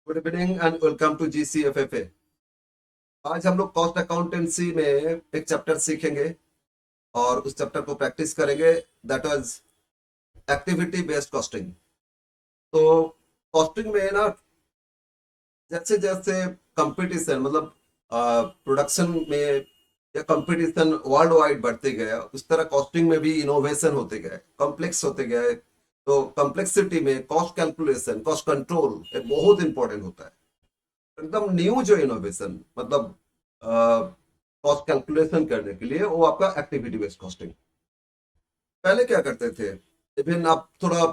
Good evening and welcome to GCFFA। आज हम लोग कॉस्ट अकाउंटेंसी में एक चैप्टर सीखेंगे और उस चैप्टर को प्रैक्टिस करेंगे। That was activity based costing. तो कॉस्टिंग में ना जैसे जैसे कंपटीशन मतलब प्रोडक्शन में या कंपटीशन वर्ल्ड वाइड बढ़ते गया, उस तरह कॉस्टिंग में भी इनोवेशन होते गए, कॉम्प्लेक्स होते गए। तो कॉम्प्लेक्सिटी में कॉस्ट कैलकुलेशन, कॉस्ट कंट्रोल एक बहुत इंपॉर्टेंट होता है। एकदम न्यू जो इनोवेशन मतलब कॉस्ट कैलकुलेशन करने के लिए वो आपका एक्टिविटी बेस्ड कॉस्टिंग। पहले क्या करते थे, इवन आप थोड़ा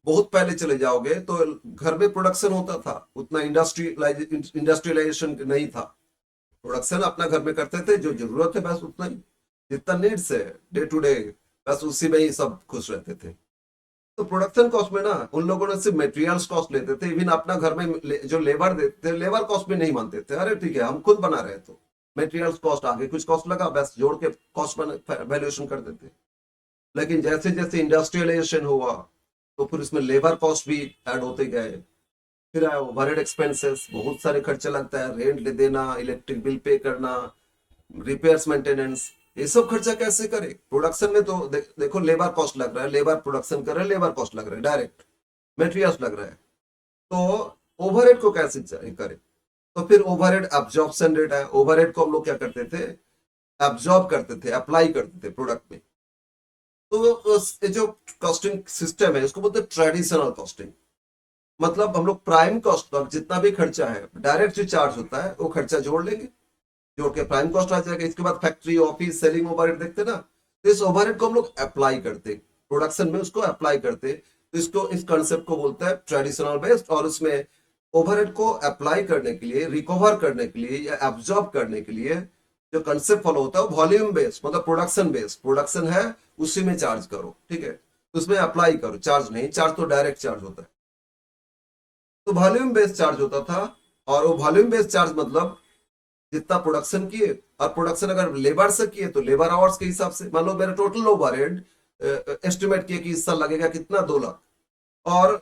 बहुत पहले चले जाओगे तो घर में प्रोडक्शन होता था, उतना इंडस्ट्रियलाइजेशन नहीं था। प्रोडक्शन अपना घर में करते थे, जो जरूरत है बस उतना ही, जितना नीड्स है डे टू डे, बस उसी में ही सब खुश रहते थे। तो प्रोडक्शन कॉस्ट में ना उन लोगों ने सिर्फ मटेरियल्स कॉस्ट लेते थे। इवन अपना घर में जो लेबर देते थे, लेबर कॉस्ट में नहीं मानते थे। अरे ठीक है, हम खुद बना रहे तो मटेरियल्स कॉस्ट आगे कुछ कॉस्ट लगा, बस जोड़ के कॉस्ट वैल्यूएशन कर देते। लेकिन जैसे जैसे इंडस्ट्रियलाइजेशन हुआ तो फिर उसमें लेबर कॉस्ट भी ऐड होते गए। फिर आया ओवरहेड एक्सपेंसेस, बहुत सारे खर्चे लगता है, रेंट ले देना, इलेक्ट्रिक बिल पे करना, रिपेयर्स मेंटेनेंस, ये सब खर्चा कैसे करे। प्रोडक्शन में तो देखो लेबर कॉस्ट लग रहा है, लेबर प्रोडक्शन कर रहे हैं, लेबर कॉस्ट लग रहा है, डायरेक्ट मटेरियल्स लग रहा है। तो ओवरहेड को कैसे करे। तो फिर ओवरहेड एब्जॉर्प्शन रेट है। ओवरहेड को हम लोग क्या करते थे, एब्जॉर्ब करते थे, अप्लाई करते थे प्रोडक्ट में। तो ये जो कॉस्टिंग सिस्टम है इसको बोलते हैं ट्रेडिशनल कॉस्टिंग। मतलब हम लोग प्राइम कॉस्ट पर जितना भी खर्चा है, डायरेक्ट जो चार्ज होता है वो खर्चा जोड़ लेंगे, जोड़ के प्राइम कॉस्ट आ जाएगा। इसके बाद फैक्ट्री, ऑफिस, सेलिंग ओवरहेड देखते ना, तो इस ओवरहेड को हम लोग अप्लाई करते, प्रोडक्शन में उसको अप्लाई करते। तो इसको, इस कंसेप्ट को बोलते हैं ट्रेडिशनल बेस्ड। और उसमें ओवरहेड को अप्लाई करने के लिए, रिकवर करने के लिए या एब्जॉर्ब करने के लिए जो कंसेप्ट फॉलो होता है वो वॉल्यूम बेस्ड, मतलब प्रोडक्शन बेस्ड। प्रोडक्शन है उसी में चार्ज करो, ठीक है, उसमें अप्लाई करो, चार्ज नहीं, चार्ज तो डायरेक्ट चार्ज होता है। तो वॉल्यूम बेस्ड चार्ज होता था। और वो वॉल्यूम बेस्ड चार्ज मतलब जितना प्रोडक्शन किए, और प्रोडक्शन अगर लेबर से किए तो लेबर आवर्स के हिसाब से। मान लो मेरा टोटल ओवरहेड एस्टिमेट किए कि इस साल लगेगा कितना, 2 लाख, और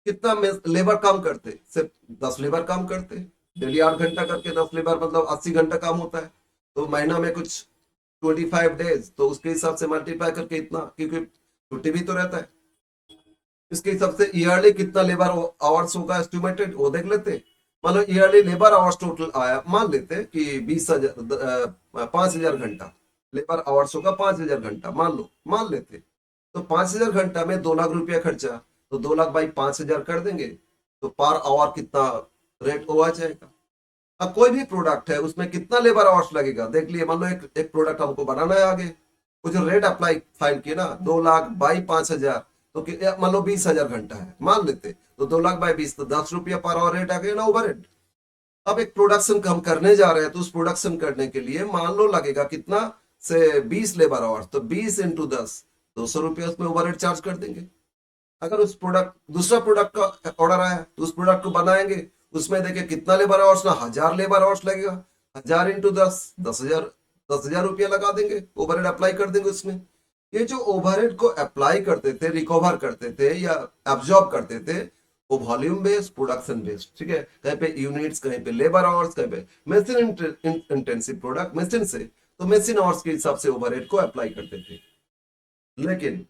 कितना लेबर काम करते, सिर्फ 10 लेबर काम करते, डेली 8 घंटा करके 10 लेबर मतलब 80 घंटा काम होता है। तो महीना में कुछ 25 डेज, तो उसके हिसाब से मल्टीप्लाई करके इतना, क्योंकि छुट्टी भी तो रहता है, इसके हिसाब से ईयरली कितना लेबर आवर्स होगा एस्टिमेटेड वो देख लेते। मान लो ईयरली लेबर आवर्स टोटल आया, मान लेते कि 5,000 घंटा लेबर आवर्स होगा, 5,000 घंटा मान लेते। तो 5,000 घंटा में 2 लाख रुपया खर्चा, तो 2 लाख बाई 5,000 कर देंगे, तो पर आवर कितना रेट हुआ जाएगा। अब कोई भी प्रोडक्ट है उसमें कितना लेबर आवर्स लगेगा देख लिए। मान लो एक प्रोडक्ट हमको बनाना है आगे, वो जो रेट अप्लाई फाइन किए ना, 2 लाख बाई 5,000, तो मान लो 20,000 घंटा है मान लेते, तो 2 लाख बाई 20, तो 10 रुपया पर आवर रेट आ गया ना ओवर। अब एक प्रोडक्शन हम करने जा रहे हैं, तो उस प्रोडक्शन करने के लिए मान लो लगेगा कितना, से 20 लेबर आवर्स, तो 20 × 10, 200 रुपया उसमें ओवरहेड चार्ज कर देंगे। अगर उस प्रोडक्ट, दूसरा प्रोडक्ट का ऑर्डर आया तो उस प्रोडक्ट को बनाएंगे, उसमें देखिए कितना लेबर आवर्स ना, 1,000 लेबर आवर्स लगेगा, 1,000 × 10, 10,000, 10,000 रुपया लगा देंगे, ओवरहेड अप्लाई कर देंगे उसमें। ये जो ओवरहेड को अप्लाई करते थे, रिकवर करते थे या एब्जॉर्ब करते थे, वो वॉल्यूम बेस्ड, प्रोडक्शन बेस्ड, ठीक है। कहीं पे यूनिट्स, कहीं पे लेबर आवर्स, कहीं पे मशीन इंटेंसिव प्रोडक्ट, मशीन से, तो मशीन आवर्स के हिसाब से ओवरहेड को अप्लाई करते थे। लेकिन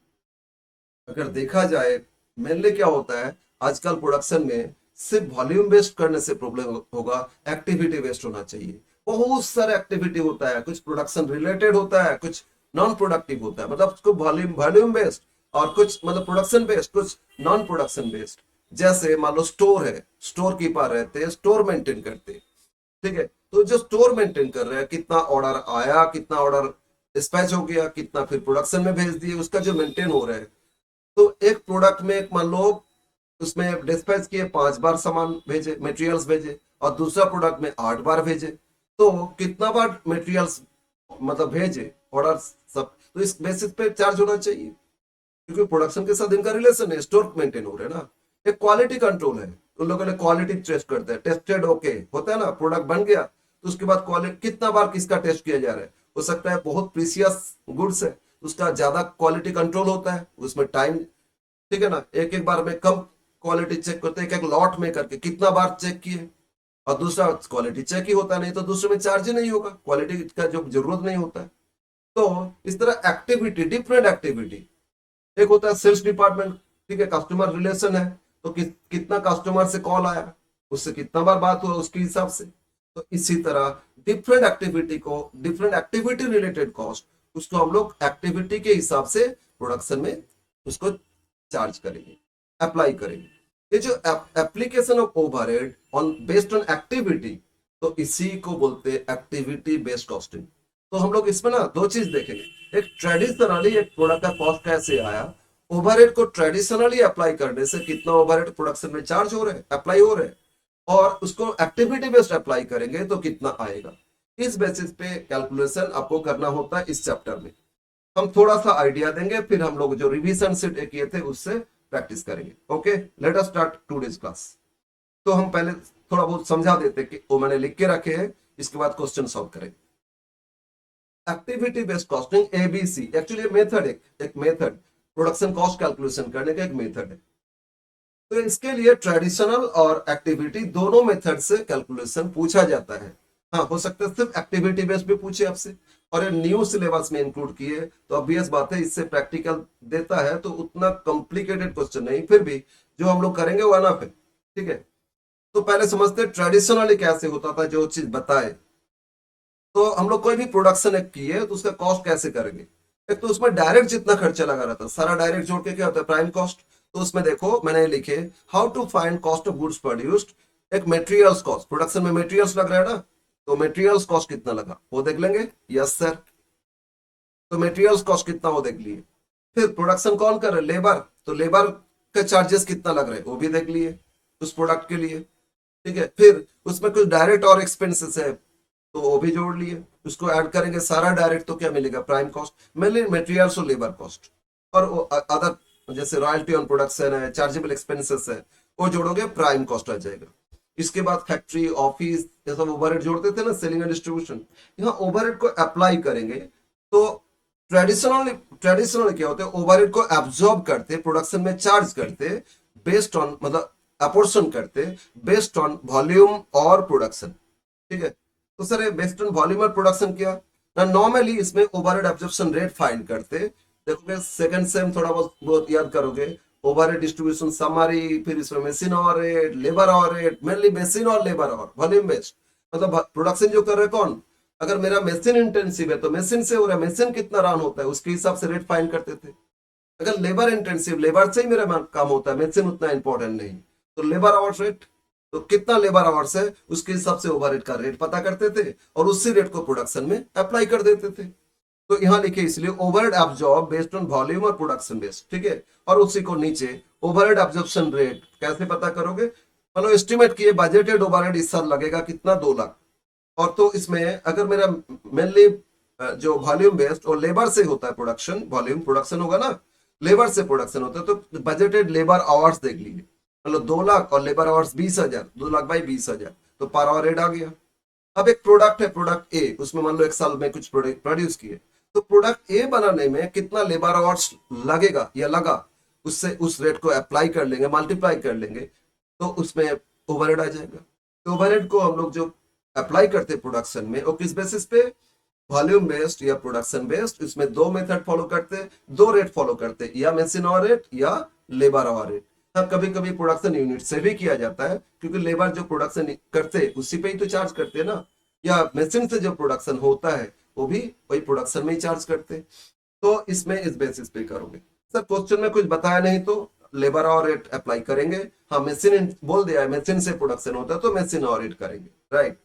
अगर देखा जाए, मेनली क्या होता है आजकल प्रोडक्शन में, सिर्फ वॉल्यूम बेस्ड करने से प्रॉब्लम होगा, एक्टिविटी बेस्ड होना चाहिए। बहुत सारा एक्टिविटी होता है, कुछ प्रोडक्शन रिलेटेड होता है, कुछ नॉन प्रोडक्टिव होता है, मतलब उसको वॉल्यूम वॉल्यूम बेस्ड, और कुछ मतलब प्रोडक्शन बेस्ड, कुछ नॉन प्रोडक्शन बेस्ड। जैसे मान लो स्टोर है, स्टोर कीपर रहते हैं, स्टोर मेंटेन करते हैं, ठीक है। तो जो स्टोर मेंटेन कर रहे हैं, कितना ऑर्डर आया, कितना ऑर्डर डिस्पैच हो गया, कितना फिर प्रोडक्शन में भेज दिए, उसका जो मेंटेन हो रहा है। तो एक प्रोडक्ट में एक मान लो उसमें डिस्पैच किए, 5 बार सामान भेजे, मटेरियल्स भेजे, और दूसरा प्रोडक्ट में 8 बार भेजे, तो कितना बार मटेरियल्स मतलब भेजे, ऑर्डर सब, तो इस बेसिस पे चार्ज होना चाहिए, क्योंकि प्रोडक्शन के साथ इनका रिलेशन है, स्टोर मेंटेन हो रहे हैं ना। एक क्वालिटी कंट्रोल है, उन लोगों ने क्वालिटी टेस्ट करते हैं, टेस्टेड ओके होता है ना, प्रोडक्ट बन गया तो उसके बाद क्वालिटी कितना बार किसका टेस्ट किया जा रहा है। हो सकता है बहुत प्रीसियस गुड्स है, उसका ज्यादा क्वालिटी कंट्रोल होता है, उसमें टाइम, ठीक है ना, एक एक बार में कम क्वालिटी चेक करते हैं एक एक लॉट में करके, कितना बार चेक किए, और दूसरा क्वालिटी चेक ही होता नहीं तो दूसरे में चार्ज ही नहीं होगा, क्वालिटी का जो जरूरत नहीं होता है। तो इस तरह एक्टिविटी, डिफरेंट एक्टिविटी, एक होता है सेल्स डिपार्टमेंट, ठीक है, कस्टमर रिलेशन है, तो कितना कस्टमर से कॉल आया, उससे कितना बार बात हुआ उसके हिसाब से। तो इसी तरह डिफरेंट एक्टिविटी को, डिफरेंट एक्टिविटी रिलेटेड कॉस्ट, उसको हम लोग एक्टिविटी के हिसाब से प्रोडक्शन में उसको चार्ज करेंगे, अप्लाई करेंगे। ये जो application of overhead on based on activity, तो इसी को बोलते हैं एक्टिविटी बेस्ड कॉस्टिंग। तो हम लोग इसमें ना दो चीज देखेंगे, एक ट्रेडिशनली एक प्रोडक्ट का कॉस्ट कैसे आया, ओवरहेड को ट्रेडिशनली अप्लाई करने से कितना ओवरहेड प्रोडक्शन में चार्ज हो रहे हैं, अप्लाई हो रहे हैं, और उसको एक्टिविटी बेस्ड अप्लाई करेंगे तो कितना आएगा। इस बेसिस पे कैलकुलेशन आपको करना होता है। इस चैप्टर में हम थोड़ा सा आइडिया देंगे, फिर हम लोग जो रिवीजन से किए थे उससे प्रैक्टिस करेंगे। Okay, let us start today's class. तो हम पहले थोड़ा बहुत समझा देते कि वो मैंने लिख के रखे हैं, इसके बाद क्वेश्चन सॉल्व करेंगे। Activity based costing ABC, actually method, एक मेथड, प्रोडक्शन कॉस्ट कैलकुलेशन करने का एक मेथड है। तो इसके लिए ट्रेडिशनल और एक्टिविटी दोनों मेथड से कैलकुलेशन पूछा जाता है। हाँ, हो सकता है सिर्फ एक्टिविटी बेस्ड भी पूछे आपसे, और ये न्यू सिलेबस में इंक्लूड किए, तो ऑब्वियस बात है इससे प्रैक्टिकल देता है तो उतना कॉम्प्लिकेटेड क्वेश्चन नहीं, फिर भी जो हम लोग करेंगे वो एनफ है, ठीक है। तो पहले समझते हैं ट्रेडिशनली कैसे होता था, जो चीज बताए। तो हम लोग कोई भी प्रोडक्शन एक किए तो उसका कॉस्ट कैसे करेंगे। एक तो उसमें डायरेक्ट जितना खर्चा लगा रहता है, सारा डायरेक्ट जोड़ के क्या होता है, प्राइम कॉस्ट। तो उसमें देखो मैंने लिखे how to find cost of goods produced, एक मटेरियल्स कॉस्ट, प्रोडक्शन में मटेरियल्स लग रहा है ना, तो मटेरियल्स कॉस्ट कितना लगा वो देख लेंगे, यस सर। तो मटेरियल्स कॉस्ट कितना वो देख लिए। फिर प्रोडक्शन कौन कर रहे हैं, लेबर, तो लेबर के चार्जेस कितना लग रहे हैं वो भी देख लिए उस प्रोडक्ट के लिए, ठीक है। फिर उसमें कुछ डायरेक्ट और एक्सपेंसेस है तो वो भी जोड़ लिए, उसको ऐड करेंगे सारा डायरेक्ट, तो क्या मिलेगा, प्राइम कॉस्ट, मेनली मटेरियल्स और लेबर कॉस्ट। और अदर जैसे रॉयल्टी ऑन प्रोडक्शन है, चार्जेबल एक्सपेंसेस है, वो जोड़ोगे प्राइम कॉस्ट आ जाएगा। इसके बाद फैक्ट्री, ऑफिस, ये सब ओवरहेड जोड़ते थे ना, सेलिंग एंड डिस्ट्रीब्यूशन, यहाँ ओवरहेड को अप्लाई करेंगे। तो ट्रेडिशनल क्या होते हैं, ओवरहेड को एब्जॉर्ब करते, प्रोडक्शन में चार्ज करते, बेस्ड ऑन, मतलब अपोर्शन करते बेस्ड ऑन वॉल्यूम और प्रोडक्शन, ठीक है। तो सर बेस्ड ऑन वॉल्यूम और प्रोडक्शन क्या ना, नॉर्मली इसमें ओवरहेड एब्जॉर्प्शन रेट फाइंड करते, देखोगे सेकंड सेम थोड़ा बहुत याद करोगे, ओवरहेड डिस्ट्रीब्यूशन समरी, फिर इसमें मशीन और रेट, लेबर और रेट, मेनली मशीन और लेबर और वॉल्यूम बेस्ड, मतलब प्रोडक्शन जो कर रहे कौन, अगर मेरा मशीन इंटेंसिव है तो मशीन से हो रहा है, मशीन कितना रन होता है उसके हिसाब से रेट फाइंड करते थे। अगर लेबर इंटेंसिव, लेबर से ही मेरा काम होता है, मशीन उतना इंपॉर्टेंट नहीं, तो लेबर आवर्स रेट, तो कितना लेबर आवर्स है उसके हिसाब से ओवरहेड का रेट पता करते थे और उसी रेट को प्रोडक्शन में अप्लाई कर देते थे। तो यहाँ लिखे इसलिए overhead absorb based on volume और प्रोडक्शन बेस्ड, ठीक है। और उसी को नीचे ओवरहेड एब्जॉर्प्शन रेट कैसे पता करोगे, मतलब एस्टिमेट किए बजटेड ओवरहेड इस साल लगेगा कितना, 2 लाख, और तो इसमें अगर मेरा मेनली जो वॉल्यूम बेस्ड और लेबर से होता है प्रोडक्शन, वॉल्यूम प्रोडक्शन होगा ना, लेबर से प्रोडक्शन होता है, तो बजटेड लेबर आवर्स देख लीजिए, मतलब 2 लाख और लेबर आवर्स 20,000, 2 लाख बाई 20,000, तो पर आवर रेट आ गया। अब एक प्रोडक्ट है, प्रोडक्ट ए, उसमें मान लो एक साल में कुछ प्रोडक्ट प्रोड्यूस किए, तो प्रोडक्ट ए बनाने में कितना लेबर आवर्स लगेगा या लगा, उससे उस रेट को अप्लाई कर लेंगे, मल्टीप्लाई कर लेंगे, तो उसमें ओवरहेड आ जाएगा। तो ओवरहेड को हम लोग जो अप्लाई करते प्रोडक्शन में, वो किस बेसिस पे, वॉल्यूम बेस्ड या प्रोडक्शन बेस्ड, इसमें 2 मेथड फॉलो करते, 2 रेट फॉलो करते, या मशीन आवर रेट या लेबर आवर रेट। हाँ, कभी कभी प्रोडक्शन यूनिट से भी किया जाता है, क्योंकि लेबर जो प्रोडक्शन करते उसी पे ही तो चार्ज करते हैं ना, या मशीन से जो प्रोडक्शन होता है वो भी वही प्रोडक्शन में ही चार्ज करते। तो इसमें इस बेसिस पे करोगे। सर क्वेश्चन में कुछ बताया नहीं तो लेबर आवर रेट अप्लाई करेंगे, हाँ मशीन बोल दिया है, मशीन से प्रोडक्शन होता है तो मशीन आवर रेट करेंगे, राइट।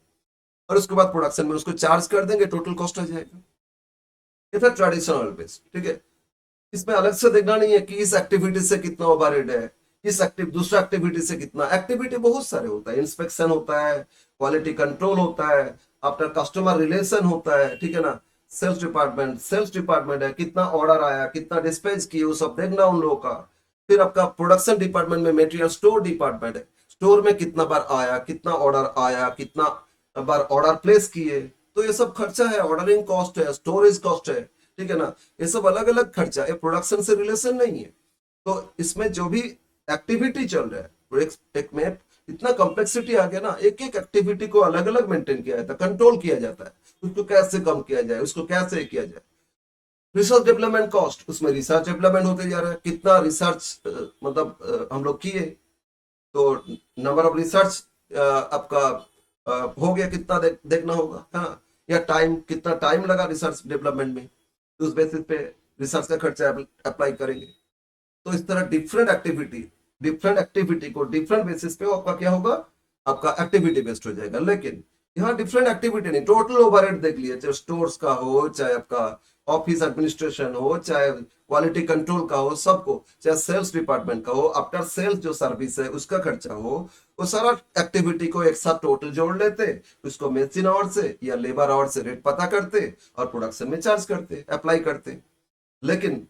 और उसके बाद प्रोडक्शन में उसको चार्ज कर देंगे, टोटल कॉस्ट आ जाएगा। ये था ट्रेडिशनल बेस्ड, ठीक है। इसमें अलग से देखना नहीं है कि इस एक्टिविटी से कितना ओवरहेड है, इस दूसरा एक्टिविटी से कितना, एक्टिविटी बहुत सारे होता है, इंस्पेक्शन होता है, क्वालिटी कंट्रोल होता है, आफ्टर कस्टमर रिलेशन होता है, ठीक है ना, सेल्स डिपार्टमेंट है, कितना ऑर्डर आया, कितना डिस्पैच किए, वो सब देखना उन लोगों का। फिर आपका प्रोडक्शन डिपार्टमेंट में मटेरियल स्टोर डिपार्टमेंट है, स्टोर में कितना बार आया, कितना ऑर्डर आया, कितना बार ऑर्डर प्लेस किए, तो ये सब खर्चा है, ऑर्डरिंग कॉस्ट है, स्टोरेज कॉस्ट है, ठीक है ना, ये सब अलग अलग खर्चा, ये प्रोडक्शन से रिलेशन नहीं है। तो इसमें जो भी एक्टिविटी चल रहा है, एक में इतना कॉम्प्लेक्सिटी आ गया ना, एक एक एक्टिविटी को अलग अलग मेंटेन किया जाता है, कंट्रोल किया जाता है, उसको कैसे कम किया जाए, उसको कैसे किया जाए। रिसर्च डेवलपमेंट कॉस्ट, उसमें रिसर्च डेवलपमेंट होते जा रहा है, कितना रिसर्च मतलब हम लोग किए, तो नंबर ऑफ रिसर्च आपका हो गया कितना देखना होगा, हाँ, या टाइम, कितना टाइम लगा रिसर्च डेवलपमेंट में, तो उस बेसिस पे रिसर्च का खर्चा अप्लाई करेंगे। तो इस तरह डिफरेंट एक्टिविटी को डिफरेंट बेसिस पे आपका क्या होगा, आपका एक्टिविटी बेस्ड हो जाएगा। लेकिन यहाँ डिफरेंट एक्टिविटी नहीं, टोटल ओवरहेड देख लिए, चाहे स्टोर्स का हो, चाहे आपका ऑफिस एडमिनिस्ट्रेशन हो, चाहे क्वालिटी कंट्रोल का हो, सबको, चाहे सेल्स डिपार्टमेंट का हो, आफ्टर सेल्स जो सर्विस है उसका खर्चा हो, वो सारा एक्टिविटी को एक साथ टोटल जोड़ लेते, उसको मशीन आवर से या लेबर आवर से रेट पता करते और प्रोडक्शन में चार्ज करते, अप्लाई करते। लेकिन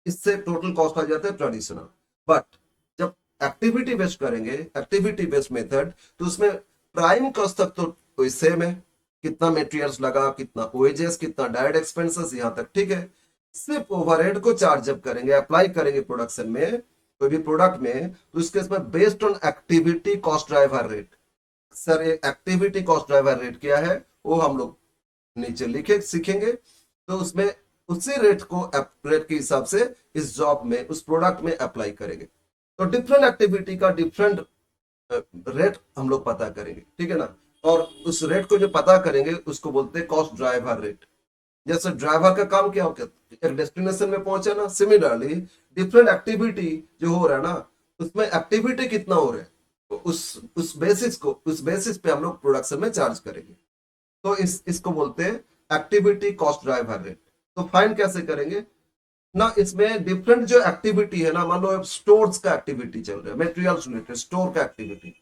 इससे टोटल कॉस्ट आ जाता है ट्रेडिशनल। बट जब एक्टिविटी बेस्ड करेंगे, एक्टिविटी बेस्ड मेथड, तो उसमें प्राइम कॉस्ट तक तो कोई सेम है, कितना मटेरियल्स लगा, कितना ओएजेस, कितना डायरेक्ट एक्सपेंसेस, यहाँ तक ठीक है। सिर्फ ओवरहेड को चार्ज जब करेंगे, अप्लाई करेंगे प्रोडक्शन में, कोई भी प्रोडक्ट में, तो उसके इसमें based on activity cost driver rate. Sir ये एक्टिविटी कॉस्ट ड्राइवर रेट क्या है, वो हम लोग नीचे लिखे सीखेंगे। तो उसमें उसी रेट को रेट के हिसाब से इस जॉब में, उस प्रोडक्ट में अप्लाई करेंगे। तो डिफरेंट एक्टिविटी का डिफरेंट रेट हम लोग पता करेंगे, ठीक है ना। और उस रेट को जो पता करेंगे उसको बोलते हैं कॉस्ट ड्राइवर रेट। जैसे ड्राइवर का काम क्या होता है, एक डेस्टिनेशन में पहुंचे ना, सिमिलरली डिफरेंट एक्टिविटी जो हो रहा है ना, उसमें एक्टिविटी कितना हो रहा है, तो उस बेसिस पे हम लोग प्रोडक्शन में चार्ज करेंगे। तो इसको बोलते हैं एक्टिविटी कॉस्ट ड्राइवर रेट। तो फाइंड कैसे करेंगे ना, इसमें डिफरेंट जो एक्टिविटी है ना, मान लो स्टोर्स का एक्टिविटी चल रहा है, मटेरियल्स रिलेटेड स्टोर का एक्टिविटी,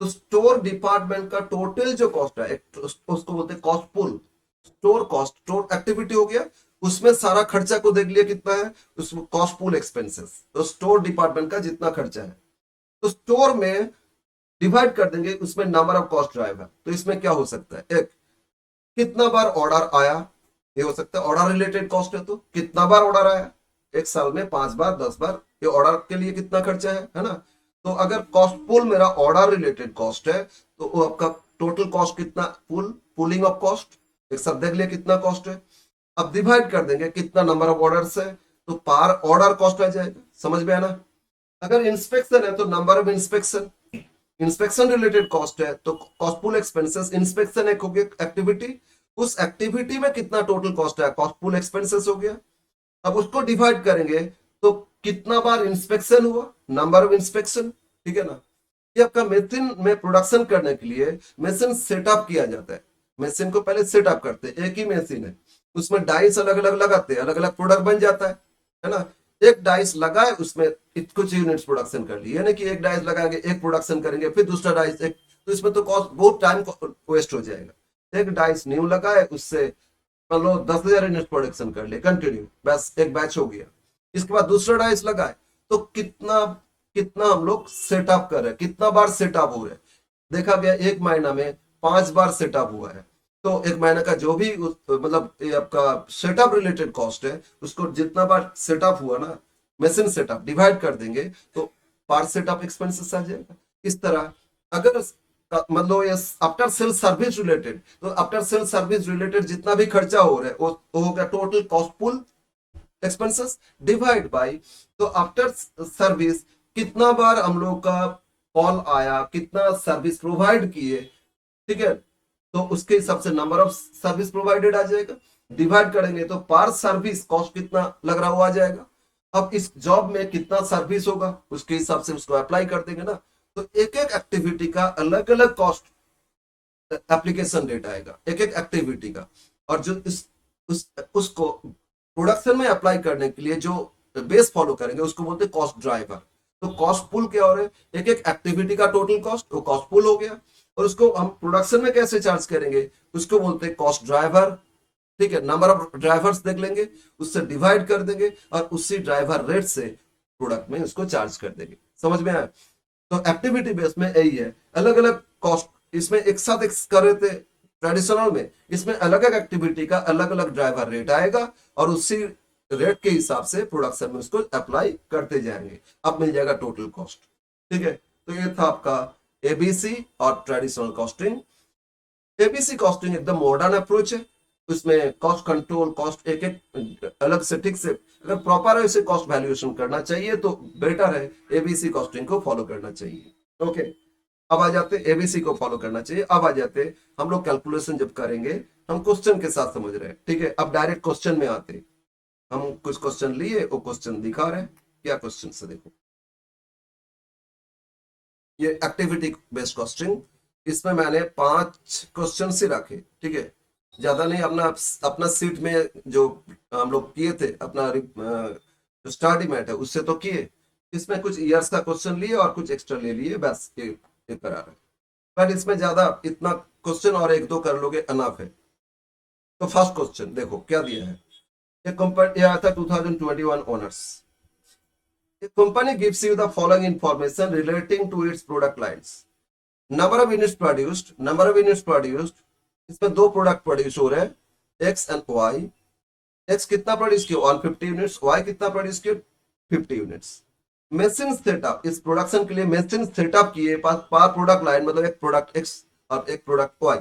तो स्टोर डिपार्टमेंट का टोटल जो कॉस्ट है, उसको बोलते हैं कॉस्ट पुल। स्टोर कॉस्ट, स्टोर एक्टिविटी हो गया, उसमें सारा खर्चा को देख लिया कितना है, उसमें कॉस्ट पुल एक्सपेंसेस, तो स्टोर डिपार्टमेंट का जितना खर्चा है, तो स्टोर में डिवाइड कर देंगे उसमें नंबर ऑफ कॉस्ट ड्राइवर। तो इसमें क्या हो सकता है, एक, कितना बार ऑर्डर आया, ये हो सकता है ऑर्डर रिलेटेड कॉस्ट है, तो कितना बार ऑर्डर आया, एक साल में 5 बार 10 बार, ये ऑर्डर के लिए कितना खर्चा है ना। तो अगर कॉस्ट पुल मेरा ऑर्डर रिलेटेड कॉस्ट है, तो वो आपका टोटल कॉस्ट कितना, पुलिंग ऑफ कॉस्ट, एक साथ देख लिया कितना कॉस्ट है। अब डिवाइड कर देंगे कितना नंबर ऑफ ऑर्डर्स है, तो पर ऑर्डर कॉस्ट आ जाएगा, समझ में आना। अगर इंस्पेक्शन है तो number of inspection, inspection related cost है, तो कॉस्ट पुल एक्सपेंसेस, इंस्पेक्शन एक हो गया एक्टिविटी, उस एक्टिविटी में कितना टोटल कॉस्ट है, कॉस्ट पुल एक्सपेंसेस हो गया। अब उसको डिवाइड करेंगे तो कितना बार इंस्पेक्शन हुआ, नंबर ऑफ इंस्पेक्शन, ठीक है ना। ये आपका मशीन में प्रोडक्शन करने के लिए मशीन सेटअप किया जाता है, मशीन को पहले सेटअप करते हैं, एक ही मशीन है, उसमें डाइस अलग अलग लगाते हैं, अलग अलग प्रोडक्ट बन जाता है ना। एक डाइस लगाए, उसमें कुछ यूनिट्स प्रोडक्शन कर लिए, यानी कि एक डाइस लगाएंगे, एक प्रोडक्शन करेंगे, फिर दूसरा डाइस एक, तो इसमें तो कॉस्ट बहुत टाइम वेस्ट हो जाएगा। एक डाइस न्यू लगाए, उससे मान लो 10,000 यूनिट प्रोडक्शन कर लिए कंटिन्यू, बस एक बैच हो गया। इसके बाद दूसरा डाइस लगाए, तो कितना कितना हम लोग सेटअप कर रहे हैं, कितना बार सेटअप हो रहा है, देखा गया एक महीना में 5 बार सेटअप हुआ है। तो एक महीने का जो भी मतलब ये आपका सेटअप रिलेटेड कॉस्ट है, उसको जितना बार सेटअप हुआ ना, मशीन सेटअप डिवाइड कर देंगे, तो पार सेटअप एक्सपेंसेस आ जाएगा। इस तरह अगर मतलब ये आफ्टर सेल सर्विस रिलेटेड, तो आफ्टर सेल सर्विस रिलेटेड जितना भी खर्चा हो रहा है वो हो गया total cost pool expenses divide by, तो आफ्टर सर्विस कितना बार हम लोग का कॉल आया, कितना सर्विस प्रोवाइड किए, ठीक है, तो उसके हिसाब से नंबर ऑफ सर्विस प्रोवाइडेड आ जाएगा। डिवाइड करेंगे तो पर सर्विस कॉस्ट कितना लग रहा हुआ आ जाएगा। अब इस जॉब में कितना सर्विस होगा, उसके हिसाब से उसको अप्लाई कर देंगे ना। तो एक एक एक्टिविटी का अलग अलग कॉस्ट एप्लीकेशन रेट आएगा, एक एक एक्टिविटी का। और जो उसको प्रोडक्शन में अप्लाई करने के लिए जो बेस फॉलो करेंगे, उसको बोलते हैं कॉस्ट ड्राइवर। तो कॉस्ट पुल क्या हो रहा है, एक एक एक्टिविटी का टोटल कॉस्ट, वो कॉस्ट पुल हो गया। और उसको हम प्रोडक्शन में कैसे चार्ज करेंगे, उसको बोलते हैं कॉस्ट ड्राइवर, ठीक है। नंबर ऑफ ड्राइवर्स देख लेंगे, उससे डिवाइड कर देंगे, और उसी ड्राइवर रेट से प्रोडक्ट में उसको चार्ज कर देंगे। समझ में आया। तो एक्टिविटी बेस में यही है, अलग अलग कॉस्ट, इसमें एक साथ एक कर रहे थे ट्रेडिशनल में, इसमें अलग अलग एक्टिविटी का अलग अलग ड्राइवर रेट आएगा, और उसी रेट के हिसाब से प्रोडक्शन में उसको अप्लाई करते जाएंगे, अब मिल जाएगा टोटल कॉस्ट। ठीक है, तो ये था आपका एबीसी और ट्रेडिशनल कॉस्टिंग। एबीसी कॉस्टिंग एकदम मॉडर्न अप्रोच है, उसमें कॉस्ट कंट्रोल, कॉस्ट एक एक अलग से ठीक से अगर प्रॉपर है इसे कॉस्ट वैल्यूएशन करना चाहिए तो बेटर है एबीसी कॉस्टिंग को फॉलो करना चाहिए। ओके, अब आ जाते एबीसी को फॉलो करना चाहिए। अब आ जाते हम लोग कैलकुलेशन जब करेंगे, हम क्वेश्चन के साथ समझ रहे हैं। ठीक है, अब डायरेक्ट क्वेश्चन में आते, हम कुछ क्वेश्चन लिए, वो क्वेश्चन दिखा रहे हैं। क्या क्वेश्चन से देखो, ये एक्टिविटी बेस्ड क्वेश्चन, इसमें मैंने 5 क्वेश्चन से रखे। ठीक है, ज्यादा नहीं, अपना अपना सीट में जो हम लोग किए थे, अपना जो स्टडी मैट है उससे तो किए, इसमें कुछ ईयर्स का क्वेश्चन लिए और कुछ एक्स्ट्रा ले लिए, बस ये करा रहे। बट इसमें ज्यादा इतना क्वेश्चन और एक दो कर लोगे अनफ है। तो फर्स्ट क्वेश्चन देखो क्या दिया है, ये कंपनी आया था 2021 honours. A company gives you the following information relating to its product lines. Number of units produced, number of units produced, इसमें दो प्रोडक्ट प्रोड्यूस हो रहे हैं, एक्स एंड वाई। एक्स कितना प्रोड्यूस किया 150 यूनिट्स, वाई कितना प्रोड्यूस किया 50 units. Machine setup, इस प्रोडक्शन के लिए मशीन सेटअप किए पर प्रोडक्ट लाइन, मतलब एक प्रोडक्ट एक्स और एक प्रोडक्ट वाई,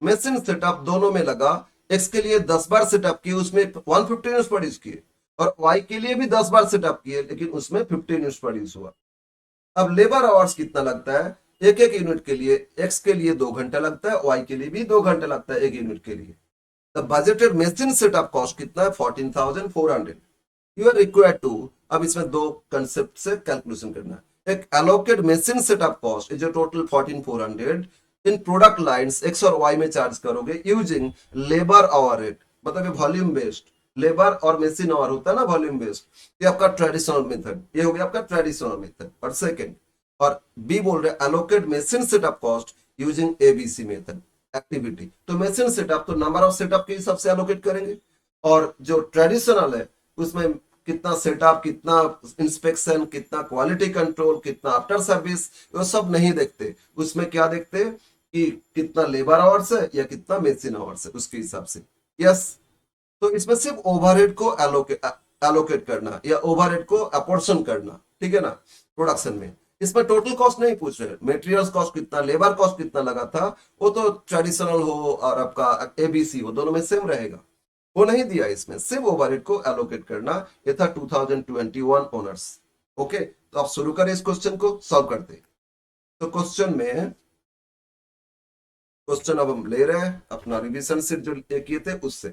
मशीन सेटअप दोनों में लगा। एक्स के लिए 10 बार सेटअप किए, उसमें 150 यूनिट्स प्रोड्यूस किए, और वाई के लिए भी 10 बार सेटअप किए लेकिन उसमें 50 यूनिट्स प्रोड्यूस हुआ। अब लेबर आवर्स कितना लगता है, एक एक यूनिट के लिए, एक्स के लिए 2 घंटा लगता है, वाई के लिए भी 2 घंटे लगता है एक यूनिट के लिए। The budgeted machine setup cost कितना है 14,400। यू आर रिक्वायर्ड टू, अब इसमें दो कंसेप्ट से कैलकुलेशन करना है। एक allocate machine setup cost is total 14,400 in product lines x और वाई में चार्ज करोगे यूजिंग लेबर आवर रेट, मतलब ये वॉल्यूम बेस्ड, लेबर और मशीन आवर होता है ना वॉल्यूम बेस्ड। ये आपका ट्रेडिशनल मेथड, ये हो गया आपका ट्रेडिशनल मेथड। और सेकंड, और बी बोल रहे allocate machine setup cost using ABC method activity. तो मशीन सेटअप तो नंबर ऑफ सेटअप के हिसाब से एलोकेट करेंगे, और जो ट्रेडिशनल है उसमें कितना सेटअप, कितना इंस्पेक्शन, कितना क्वालिटी कंट्रोल, कितना आफ्टर सर्विस, वो सब नहीं देखते। उसमें क्या देखते कि कितना लेबर आवर्स है या कितना मशीन आवर्स है, उसके हिसाब से। यस, तो इसमें सिर्फ ओवरहेड को एलोकेट करना या ओवरहेड को अपोर्शन करना, ठीक है ना, प्रोडक्शन में। इसमें टोटल कॉस्ट नहीं पूछ रहे, मेटेरियल्स कॉस्ट कितना, लेबर कॉस्ट कितना लगा था, वो तो ट्रेडिशनल हो और आपका एबीसी हो दोनों में सेम रहेगा, वो नहीं दिया। इसमें सिर्फ ओवरहेड को एलोकेट करना। ये था 2021 ऑनर्स। ओके, तो आप शुरू करें इस क्वेश्चन को सॉल्व करते। तो क्वेश्चन अब हम ले रहे हैं अपना रिवीजन से जो किए थे उससे।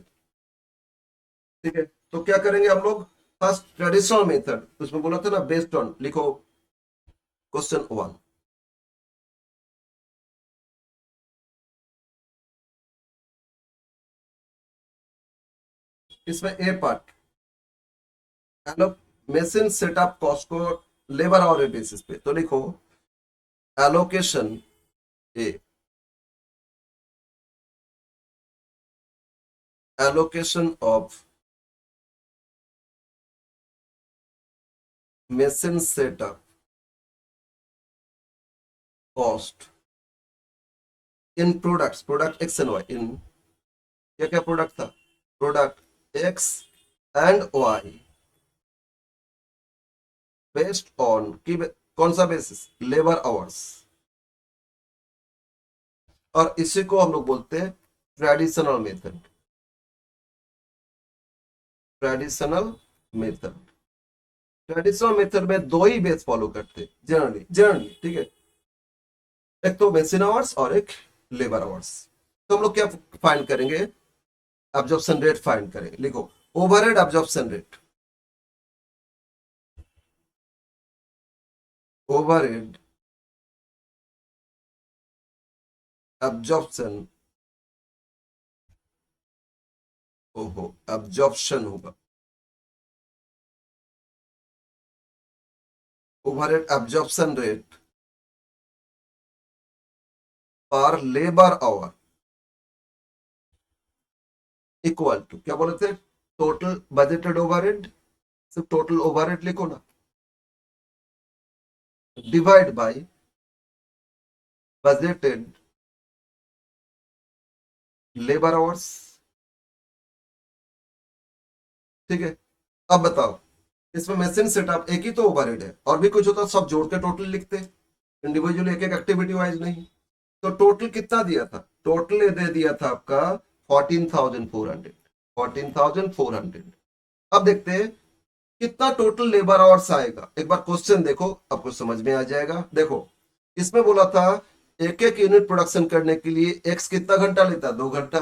ठीक है, तो क्या करेंगे हम लोग, फर्स्ट ट्रेडिशनल मेथड, उसमें बोला था ना बेस्ड ऑन, लिखो क्वेश्चन 1। इसमें ए पार्ट, मशीन सेटअप कॉस्ट को लेबर आवर बेसिस पे, तो लिखो allocation A, allocation of machine setup cost in products, product x and y, in क्या क्या प्रोडक्ट था, product x and y, based on की कौन सा बेसिस, लेबर आवर्स। और इसी को हम लोग बोलते हैं traditional method, traditional method. Traditional method में दो ही बेस फॉलो करते जनरली जनरली, ठीक है, एक तो मशीन आवर्स और एक लेबर आवर्स। तो हम लोग क्या फाइंड करेंगे, एब्जॉर्प्शन रेट फाइंड करेंगे। लिखो overhead absorption rate, overhead absorption, ओहो एब्जॉर्प्शन होगा, ओवरहेड एब्जॉर्प्शन रेट पर लेबर आवर इक्वल टू, क्या बोले थे, टोटल बजटेड ओवरहेड, सिर्फ टोटल ओवरहेड लिखो ना, divide by budgeted labour hours. ठीक है, अब बताओ, इसमें मशीन सेटअप एक ही तो ओवरहेड है, और भी कुछ होता सब जोड़ के टोटल लिखते, इंडिविजुअली एक एक एक्टिविटी वाइज नहीं। तो टोटल कितना दिया था, टोटल ये दे दिया था आपका 14,400, 14,400। अब देखते हैं कितना टोटल लेबर आवर्स आएगा। एक बार क्वेश्चन देखो, आपको समझ में आ जाएगा। देखो इसमें बोला था एक एक यूनिट प्रोडक्शन करने के लिए एक्स कितना घंटा लेता है, 2 घंटा।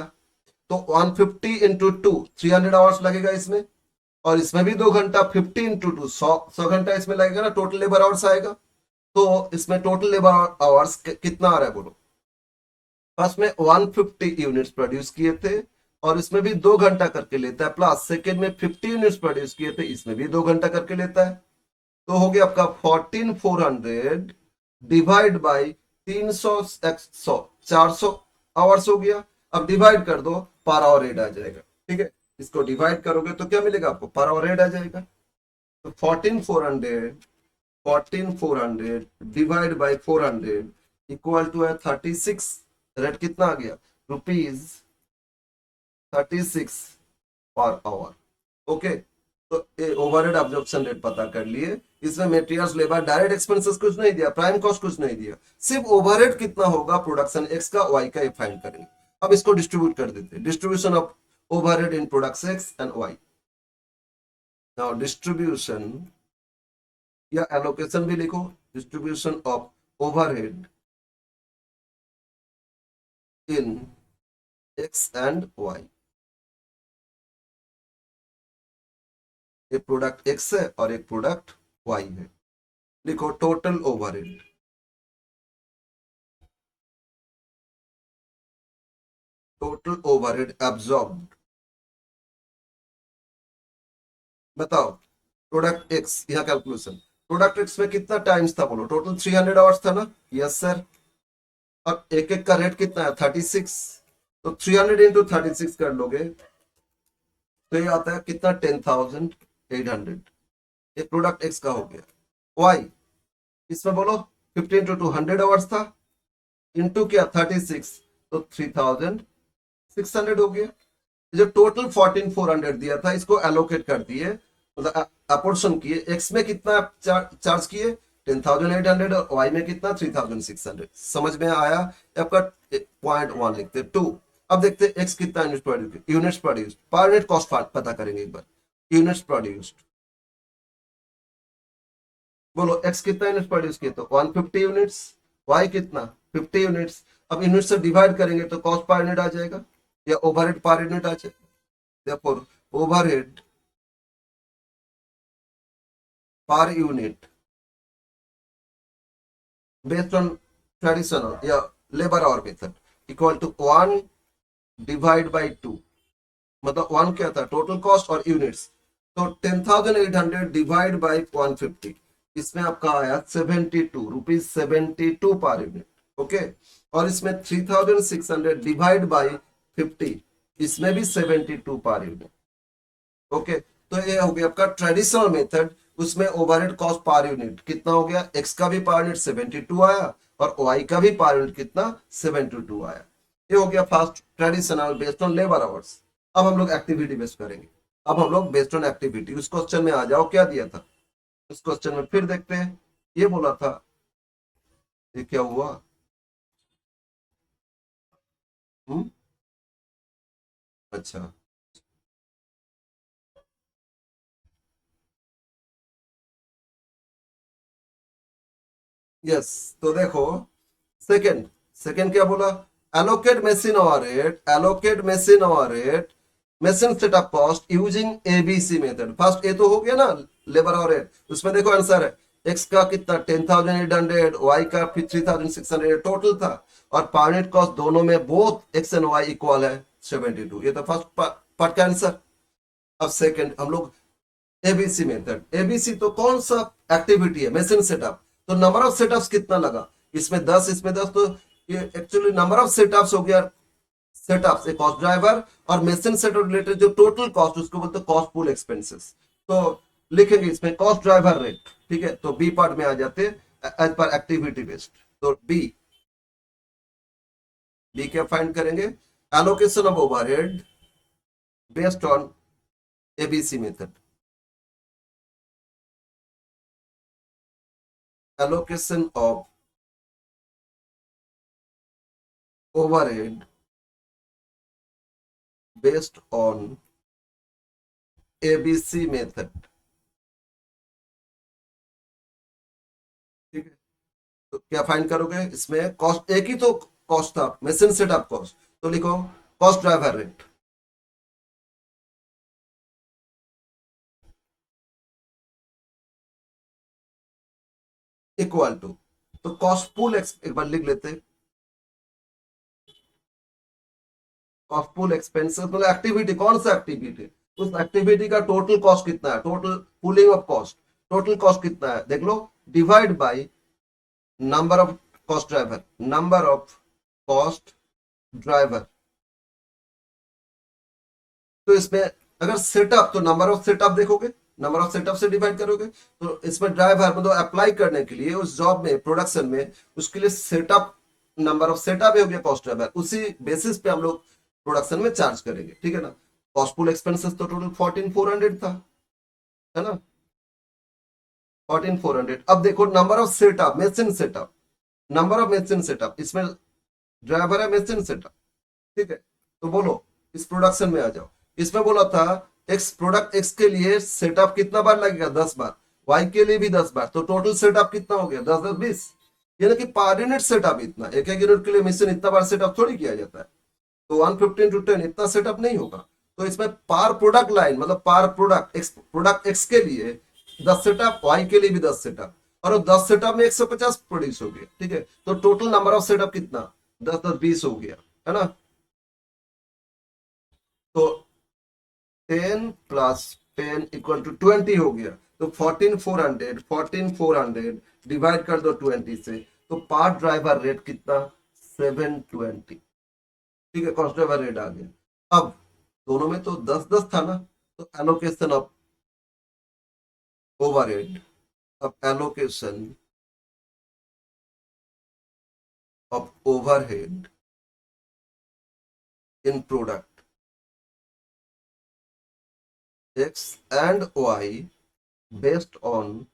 तो 150 इंटू टू 300 आवर्स लगेगा इसमें, और इसमें भी 2 घंटा, 50 इंटू टू 100 घंटा इसमें लगेगा ना, टोटल लेबर आवर्स आएगा। तो इसमें टोटल लेबर आवर्स कितना आ रहा है बोलो। फर्स्ट में 150 यूनिट्स प्रोड्यूस किए थे, और इसमें भी 2 घंटा करके लेता है, प्लस सेकेंड में 50 यूनिट्स प्रोड्यूस किए थे, इसमें भी 2 घंटा करके लेता है। तो हो गया आपका 14,400 डिवाइड बाई 300 100 400 आवर्स हो गया। अब डिवाइड कर दो, पर आवर रेट आ जाएगा। ठीक है, इसको डिवाइड करोगे तो क्या मिलेगा आपको, पर आवर रेट आ जाएगा। तो 14,400 डिवाइड बाई 400 इक्वल टू है 36। रेट कितना आ गया, ₹36 पर आवर। ओके, तो ओवरहेड एब्जॉर्प्शन रेट पता कर लिए। इसमें मटेरियल्स लेबर डायरेक्ट एक्सपेंसेस कुछ नहीं दिया, प्राइम कॉस्ट कुछ नहीं दिया, सिर्फ ओवरहेड कितना होगा प्रोडक्शन एक्स का, वाई का, ये फाइंड करेंगे। अब इसको डिस्ट्रीब्यूट कर देते हैं, distribution of overhead in products X and Y. Now distribution या एलोकेशन भी लिखो, distribution of overhead in X and Y. एक प्रोडक्ट एक्स है और एक प्रोडक्ट वाई है। लिखो total overhead, total overhead absorbed. बताओ प्रोडक्ट एक्स, यहाँ कैलकुलेशन, प्रोडक्ट एक्स में कितना टाइम्स था बोलो, टोटल 300 आवर्स था ना, यस सर। अब एक एक का रेट कितना है, 36। तो 300 इंटू 36 कर लोगे तो ये आता है कितना, 10,800। ये प्रोडक्ट एक्स का हो गया। वाई, इसमें बोलो 50 इंटू 200 आवर्स था, इंटू क्या 36, तो 3,600 हो गया। जो टोटल 14,400 दिया था, इसको एलोकेट कर दिए, मतलब अपोर्शन किए। एक्स में कितना चार्ज किए, 10,800, और वाई में कितना, 3,600। समझ में आया आपका। .1 लिखते 2। अब देखते एक्स कितना यूनिट्स प्रोड्यूस्ड, पर यूनिट कॉस्ट पता करेंगे एक बार। यूनिट्स प्रोड्यूस्ड, बोलो एक्स कितना यूनिट्स प्रोड्यूस किए, तो 150 यूनिट्स। वाई कितना, 50 यूनिट्स। अब यूनिट से डिवाइड करेंगे तो कॉस्ट पर यूनिट आ जाएगा, या ओवरहेड पर यूनिट आ जाएगा। therefore overhead per unit based on traditional या labor hour method equal to 1 divide by 2। मतलब 1 क्या था, टोटल कॉस्ट और यूनिट्स। तो 10,800 डिवाइड बाई 150, इसमें आपका आया 72 रुपीज, 72 पर यूनिट। ओके, और इसमें 3,600 डिवाइड बाई 50, इसमें भी 72 पर यूनिट। ओके, तो ये हो गया आपका ट्रेडिशनल मेथड। उसमें ओवरहेड कॉस्ट पर यूनिट कितना हो गया, एक्स का भी पर यूनिट 72 आया, और वाई का भी पर यूनिट कितना, 72 आया। ये हो गया fast traditional based on labour hours. अब हम लोग एक्टिविटी बेस्ड करेंगे। अब हम लोग बेस्ड ऑन एक्टिविटी, उस क्वेश्चन में आ जाओ, क्या दिया था उस क्वेश्चन में, फिर देखते हैं। ये बोला था, ये क्या हुआ। हम्म, अच्छा, यस। तो देखो सेकंड, सेकंड क्या बोला, allocate machine overhead, allocate machine overhead, machine setup cost using ABC method। First A तो हो गया ना, लेबर ओवरहेड। उसमें देखो आंसर है, एक्स का कितना 10,800, वाई का 3,600 टोटल था, और पर यूनिट कॉस्ट दोनों में both X and Y equal है 72। ये तो फर्स्ट पार्ट का आंसर। अब सेकंड हम लोग एबीसी मेथड। एबीसी तो कौन सा एक्टिविटी है, मशीन सेटअप। तो नंबर ऑफ सेटअप्स कितना लगा, इसमें 10, इसमें 10, तो ये एक्चुअली नंबर ऑफ सेटअप्स हो गया। सेटअप्स एक कॉस्ट ड्राइवर, और मशीन सेटअप रिलेटेड जो टोटल कॉस्ट, उसको बोलते हैं कॉस्ट पुल एक्सपेंसेस। तो लिखेंगे इसमें कॉस्ट ड्राइवर रेट। ठीक है, तो बी पार्ट में आ जाते एज पर एक्टिविटी बेस्ड। तो बी, बी क्या फाइंड करेंगे, allocation of overhead based on ABC method. allocation of overhead based on ABC method. ठीक है, तो क्या फाइंड करोगे इसमें? कॉस्ट, एक ही तो कॉस्ट था, मशीन सेटअप कॉस्ट, तो लिखो cost driver rate equal to, तो कॉस्ट पूल एक बार लिख लेते हैं। कॉस्ट पूल एक्सपेंसेस मतलब एक्टिविटी, कौन सा एक्टिविटी, उस एक्टिविटी का टोटल कॉस्ट कितना है, total pooling of cost, total cost कितना है देख लो, divide by number of cost driver, number of cost driver. तो इसमें अगर सेटअप, तो नंबर ऑफ सेटअप देखोगे, नंबर ऑफ सेटअप से डिवाइड करोगे, तो इसमें ड्राइवर मतलब अप्लाई करने के लिए उस जॉब में, प्रोडक्शन में, उसके लिए सेटअप, नंबर ऑफ सेटअप हो गया कॉस्ट ड्राइवर, उसी बेसिस पे हम लोग प्रोडक्शन में चार्ज करेंगे, ठीक है ना। कॉस्टफुल एक्सपेंसेस तो टोटल 14400 था, है ना, 14400। अब देखो number of setup, machine setup, number of machine setup, इसमें ड्राइवर है मशीन सेटअप, ठीक है। तो बोलो इस प्रोडक्शन में आ जाओ, इसमें बोला था एक्स, प्रोडक्ट एक्स के लिए सेटअप कितना बार लगेगा, 10 बार, वाई के लिए भी 10 बार, तो टोटल सेटअप कितना हो गया, 10 10 20, यानी कि पर यूनिट सेटअप इतना, एक एक यूनिट के लिए मशीन इतना बार सेटअप थोड़ी किया जाता है, तो 115 to 10 इतना सेटअप नहीं होगा। तो इसमें पार प्रोडक्ट लाइन मतलब पार प्रोडक्ट एक्स के लिए 10 सेटअप, वाई के लिए भी 10 सेटअप, और वो 10 सेटअप में 150 प्रोड्यूस हो गया, ठीक है। तो टोटल नंबर ऑफ सेटअप कितना, 10 10 20 हो गया, है ना। तो 10 + 10 = 20 हो गया, तो 14400 डिवाइड कर दो 20 से, तो पार ड्राइवर रेट कितना, 720, ठीक है, कॉस्ट ड्राइवर रेट आ गया। अब दोनों में तो 10 10 था ना, तो एलोकेशन ऑफ ओवरहेड, अब allocation of overhead in product X and Y based on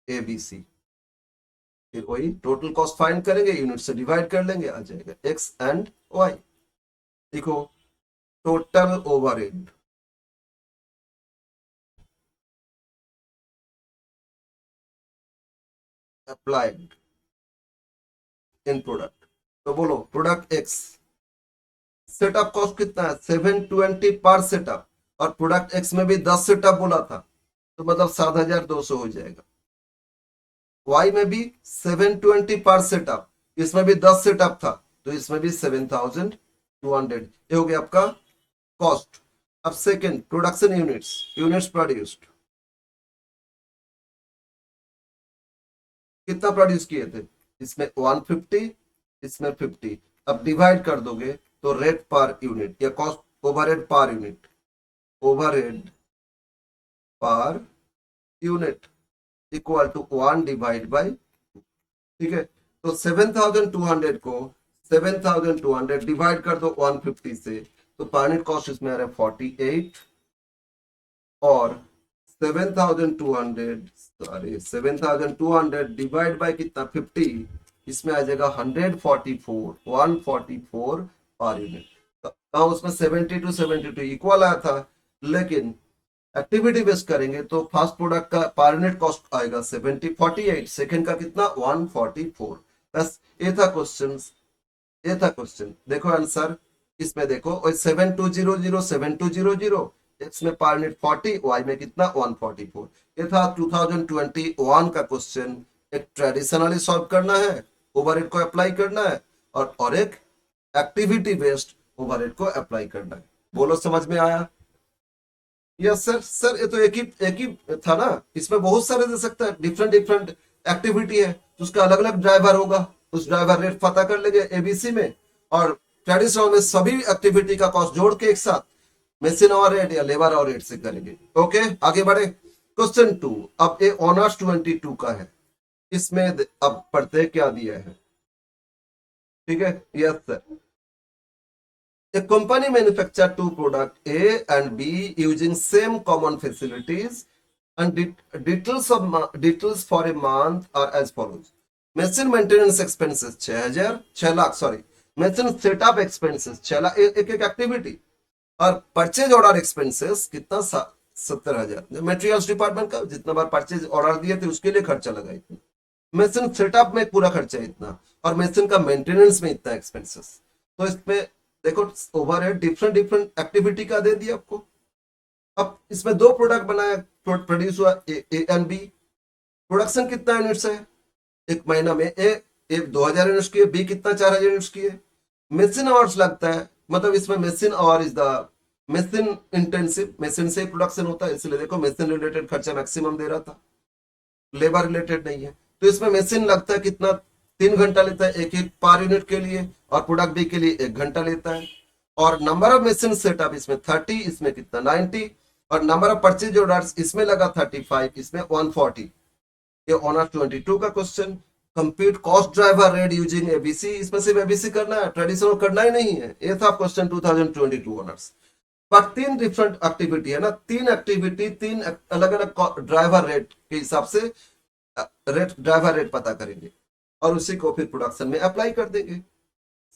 ABC, फिर वही टोटल कॉस्ट फाइंड करेंगे, यूनिट से डिवाइड कर लेंगे, आ जाएगा एक्स एंड वाई। देखो total overhead applied in product, तो बोलो प्रोडक्ट एक्स सेटअप कॉस्ट कितना है, 720 पर सेटअप, और प्रोडक्ट एक्स में भी 10 सेटअप बोला था, तो मतलब 7200 हो जाएगा। वाई में भी 720 पर सेटअप, इसमें भी 10 सेटअप था, तो इसमें भी 7200, ये हो गया आपका कॉस्ट। अब second production units, units produced कितना प्रोड्यूस किए थे, इसमें 150, इसमें 50, अब डिवाइड कर दोगे तो रेट पर यूनिट या cost overhead per unit, overhead per unit equal to 1/2, ठीक है। तो 7200 को 7200 डिवाइड कर दो 150 से, तो पर यूनिट कॉस्ट इसमें आ रहा है 48, और 7200, सॉरी 7200 डिवाइड बाय कितना 50, इसमें आ जाएगा 144 पर यूनिट। तो उसमें 72 इक्वल आया था, लेकिन एक्टिविटी बेस्ड करेंगे तो फर्स्ट प्रोडक्ट का पर यूनिट कॉस्ट आएगा 48, सेकंड का कितना 144। बस ये था क्वेश्चन, ये था क्वेश्चन, देखो आंसर इसमें देखो 7200 एक्स में पर यूनिट 40, वाई में कितना 144। ये था 2021 का क्वेश्चन, एक ट्रेडिशनली सॉल्व करना है, ओवरहेड को अप्लाई करना है, और एक एक्टिविटी बेस्ड ओवरहेड को अप्लाई करना है। बोलो समझ में आया? यस सर, सर ये तो एक ही था ना, इसमें बहुत सारे दे सकता है, डिफरेंट डिफरेंट एक्टिविटी है, तो उसका अलग अलग ड्राइवर होगा, उस ड्राइवर रेट पता कर लेंगे एबीसी में, और ट्रेडिशनल में सभी एक्टिविटी का कॉस्ट जोड़ के एक साथ मशीन और रेट या लेबर और रेट से करेंगे। ओके आगे बढ़े, क्वेश्चन 2, अब ये ऑनर्स 22 का है, इसमें अब पढ़ते क्या दिया है, ठीक है। Yes sir, a company manufacture two product A and B using same common facilities and details for a month are as follows. Machine maintenance expenses 6,000 6 lakh sorry, machine setup expenses 6 lakh, एक एक एक्टिविटी, और परचेज ऑर्डर एक्सपेंसेस कितना 70,000, materials department का जितना बार purchase order दिए थे उसके लिए खर्चा लगा इतना, मशीन सेटअप में पूरा खर्चा इतना, और मशीन का मेंटेनेंस में इतना एक्सपेंसेस। तो इसमें देखो ओवरहेड डिफरेंट डिफरेंट एक्टिविटी का दे दिया आपको। अब इसमें दो प्रोडक्ट बनाया, प्रोड्यूस हुआ ए एंड बी, प्रोडक्शन कितना यूनिट्स है एक महीना में, ए 2,000 यूनिट्स की है, बी कितना 4,000 यूनिट्स की है। मशीन आवर्स लगता है, मतलब इसमें machine our is the machine intensive, machine से प्रोडक्शन होता है, इसलिए देखो मशीन रिलेटेड खर्चा मैक्सिमम दे रहा था, लेबर रिलेटेड नहीं है। तो इसमें मशीन लगता है कितना, 3 घंटा लेता है एक एक पर यूनिट के लिए, और प्रोडक्ट बी के लिए 1 घंटा लेता है। और नंबर ऑफ मशीन सेटअप इसमें 30, इसमें कितना 90, और नंबर ऑफ परचेज ऑर्डर्स इसमें लगा 35, इसमें 140। ये ऑनर 22 का question. Compute cost driver rate using ABC, इसमें सिर्फ एबीसी करना है, ट्रेडिशनल करना ही नहीं है। ये था क्वेश्चन 2022 ऑनर्स। पर 3 डिफरेंट एक्टिविटी है ना, 3 एक्टिविटी 3 अलग अलग ड्राइवर रेट के हिसाब से ड्राइवर रेट पता करेंगे, और उसी को फिर प्रोडक्शन में अप्लाई कर देंगे।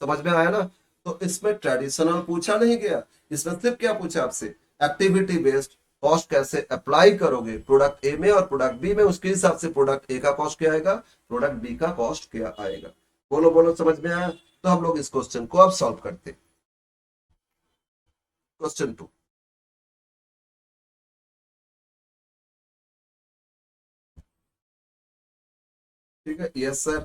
समझ में आया ना? तो इसमें ट्रेडिशनल पूछा नहीं गया, इसमें सिर्फ क्या पूछा आपसे, एक्टिविटी बेस्ड कॉस्ट कैसे अप्लाई करोगे प्रोडक्ट ए में और प्रोडक्ट बी में, उसके हिसाब से प्रोडक्ट ए का कॉस्ट क्या आएगा, प्रोडक्ट बी का कॉस्ट क्या आएगा। बोलो बोलो, समझ में आया? तो हम लोग इस क्वेश्चन को अब सॉल्व करते। क्वेश्चन 2, ठीक है, यस सर।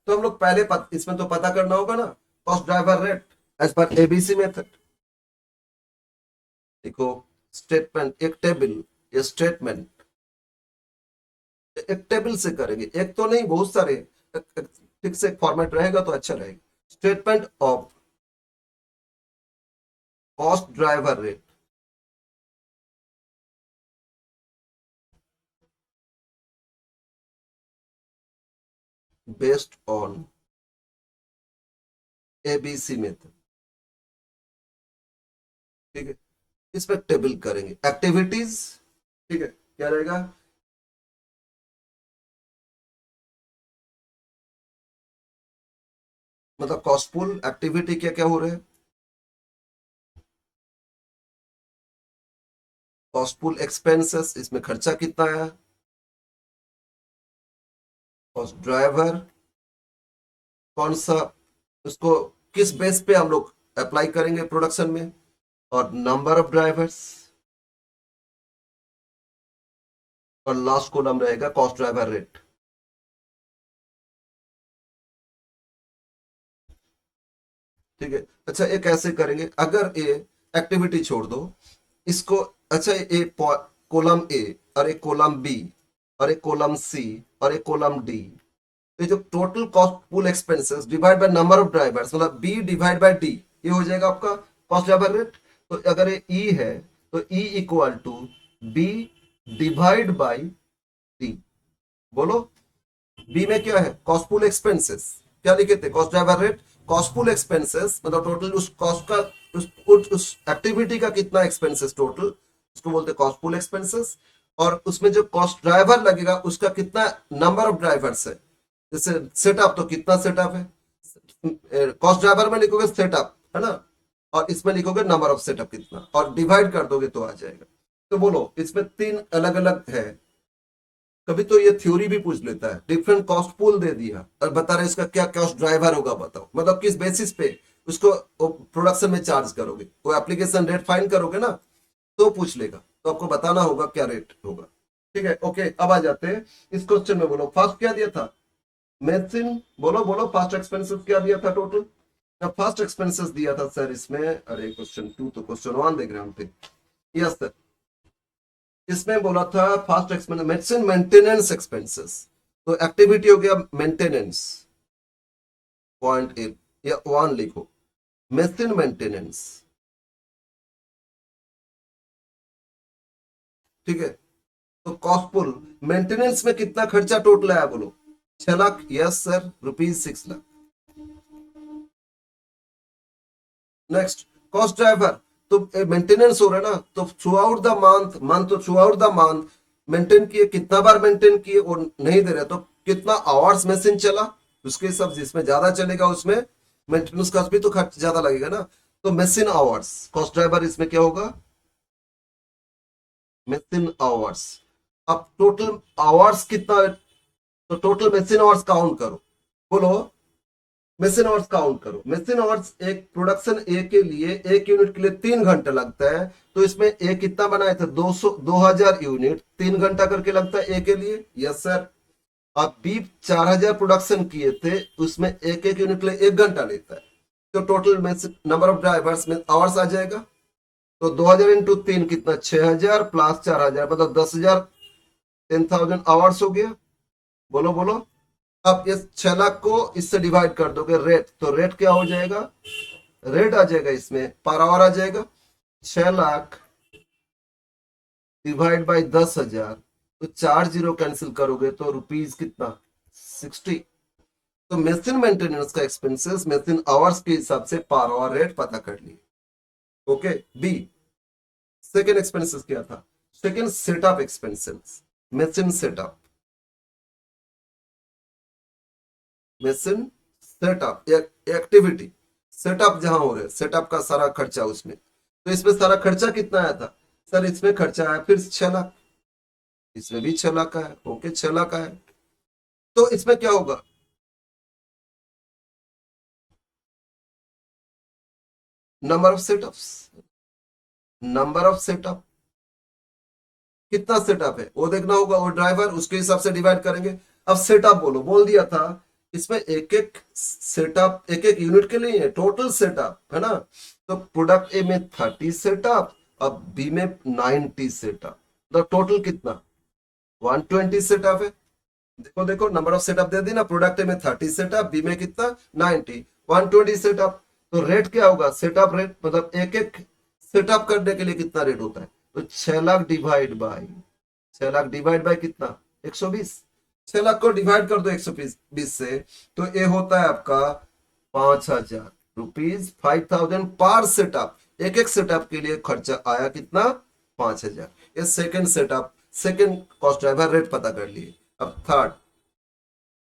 तो हम लोग पहले इसमें तो पता करना होगा ना cost driver rate as per ABC method. देखो स्टेटमेंट, एक टेबल, ये स्टेटमेंट एक टेबल से करेंगे, एक तो नहीं बहुत सारे, ठीक से फॉर्मेट रहेगा तो अच्छा रहेगा। Statement of cost driver rate based on ABC method, ठीक है। इस पर टेबल करेंगे एक्टिविटीज, ठीक है, क्या रहेगा, मतलब कॉस्टफुल एक्टिविटी क्या क्या हो रहे हैं, कॉस्टफुल एक्सपेंसेस, इसमें खर्चा कितना है, कॉस्ट ड्राइवर कौन सा, उसको किस बेस पे हम लोग अप्लाई करेंगे प्रोडक्शन में, और नंबर ऑफ ड्राइवर्स, और लास्ट कॉलम रहेगा कॉस्ट ड्राइवर रेट। ठीक है, अच्छा ये कैसे करेंगे, अगर ये एक्टिविटी छोड़ दो इसको, अच्छा ये कॉलम ए और एक कॉलम बी और एक कॉलम सी और एक कॉलम डी, तो जो total cost pool expenses divide by number of drivers, मतलब बी डिवाइड बाय डी, ये हो जाएगा आपका कॉस्ट ड्राइवर रेट। तो अगर ये ई है तो E equal to B divide by D. बोलो बी में क्या है, कॉस्टफुल एक्सपेंसेस, क्या लिखे थे, cost driver rate, cost pool expenses मतलब टोटल उस कॉस्ट का, उस एक्टिविटी का कितना एक्सपेंसेस टोटल, उसको बोलते हैं कॉस्टफुल एक्सपेंसेस। और उसमें जो कॉस्ट ड्राइवर लगेगा उसका कितना नंबर ऑफ ड्राइवर्स है, जैसे सेटअप तो कितना सेटअप है, कॉस्ट ड्राइवर में लिखोगे सेटअप है ना, और इसमें लिखोगे नंबर ऑफ सेटअप कितना, और डिवाइड कर दोगे तो आ जाएगा। तो बोलो इसमें 3 अलग अलग है, कभी तो ये थ्योरी भी पूछ लेता है, डिफरेंट कॉस्ट पूल दे दिया और बता रहे इसका क्या कॉस्ट ड्राइवर होगा, बताओ मतलब किस बेसिस पे उसको प्रोडक्शन में चार्ज करोगे, वो एप्लीकेशन रेट फाइंड करोगे ना, तो पूछ लेगा, तो आपको बताना होगा क्या रेट होगा। ठीक है, ओके, अब आ जाते हैं इस क्वेश्चन में। बोलो फर्स्ट क्या दिया था, मेडिसिन, बोलो बोलो फर्स्ट एक्सपेंसेस क्या दिया था टोटल, फर्स्ट एक्सपेंसेस दिया था सर इसमें, अरे क्वेश्चन 2 तो क्वेश्चन 1 देख रहे हैं हम पे, यस सर, इसमें बोला था fast expense medicine maintenance expenses, तो एक्टिविटी हो गया मेंटेनेंस, पॉइंट ए या 1 लिखो, मेडिसिन मेंटेनेंस, ठीक है। तो कॉस्टफुल मेंटेनेंस में कितना खर्चा टोटल आया, बोलो 6 lakh, yes sir, ₹6 lakh. Next cost driver, तो मेंटेनेंस हो रहा है ना, तो throughout the month, month तो throughout the month maintain किए, कितना बार मेंटेन किए वो नहीं दे रहे, तो कितना आवर्स मशीन चला उसके हिसाब, जिसमें ज्यादा चलेगा उसमें मेंटेनेंस कॉस्ट भी तो खर्च ज्यादा लगेगा ना। तो मशीन आवर्स कॉस्ट ड्राइवर इसमें क्या होगा, मशीन आवर्स। अब टोटल आवर्स कितना, तो टोटल मशीन आवर्स काउंट करो, बोलो मशीन आवर्स काउंट करो। मशीन आवर्स एक प्रोडक्शन ए के लिए, एक यूनिट के लिए 3 घंटे लगता है, तो इसमें ए कितना बनाए थे, 2000 यूनिट 3 घंटा करके लगता है ए के लिए, यस सर। अब बी 4000 प्रोडक्शन किए थे, उसमें एक एक यूनिट के लिए 1 घंटा लेता है, तो टोटल नंबर ऑफ ड्राइवर्स में आवर्स आ जाएगा। तो 2000 इंटू 3 कितना, 6000 प्लस 4000 मतलब 10,000, 10,000 आवर्स हो गया। बोलो बोलो। अब इस 6 लाख को इससे डिवाइड कर दोगे रेट, तो रेट क्या हो जाएगा, रेट आ जाएगा इसमें पर आवर आ जाएगा, 6 लाख डिवाइड बाई 10,000, तो 4 जीरो कैंसिल करोगे तो रुपीज कितना, 60। तो मशीन मेंटेनेंस का एक्सपेंसेस मशीन आवर्स के हिसाब से पर आवर रेट पता कर लिए। ओके। बी सेकेंड एक्सपेंसेस क्या था, second setup expenses, machine setup, machine setup activity, setup जहां हो रहे सेटअप का सारा खर्चा उसमें, तो इसमें सारा खर्चा कितना आया था सर, इसमें खर्चा आया फिर 6 लाख, इसमें भी 6 लाख का है, ओके 6 लाख का है। तो इसमें क्या होगा, number of setups, number of setup, कितना सेटअप है वो देखना होगा, वो ड्राइवर उसके हिसाब से डिवाइड करेंगे। अब सेटअप बोलो, बोल दिया था इसमें एक एक सेटअप एक एक यूनिट के लिए है, टोटल सेटअप है ना। तो प्रोडक्ट ए में 30 सेटअप, अब बी में 90 सेटअप, तो टोटल कितना 120 सेटअप है। देखो देखो नंबर ऑफ सेटअप दे दी ना, प्रोडक्ट ए में 30 सेटअप, बी में कितना 90, 120 सेटअप। तो रेट क्या होगा, सेटअप रेट मतलब एक एक सेटअप करने के लिए कितना रेट होता है, तो 6 lakh divide by 6 lakh divide by कितना 120, 6 लाख को डिवाइड कर दो 120 से, तो ये होता है आपका 5,000 रुपीज, 5,000 पर सेटअप, एक एक सेटअप के लिए खर्चा आया कितना 5,000। ये second setup, second cost driver rate पता कर लिए। अब थर्ड,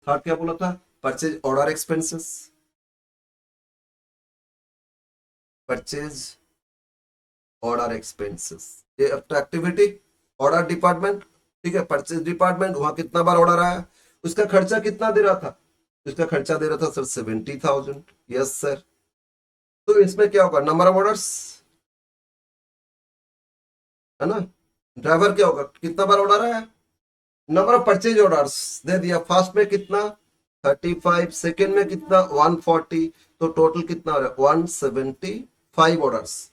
थर्ड क्या बोला था, purchase order expenses, purchase order expenses, ये एक्टिविटी ऑर्डर डिपार्टमेंट, ठीक है, परचेज डिपार्टमेंट, वहां कितना बार ऑर्डर आया, उसका खर्चा कितना दे रहा था, उसका खर्चा दे रहा था सर 70,000, यस सर। तो इसमें क्या होगा, नंबर ऑफ ऑर्डर्स है ना, ड्राइवर क्या होगा, कितना बार ऑर्डर आया, नंबर ऑफ परचेज ऑर्डर्स दे दिया, फर्स्ट में कितना 35, सेकेंड में कितना 140, तो टोटल कितना हो रहा है 175 ऑर्डर्स।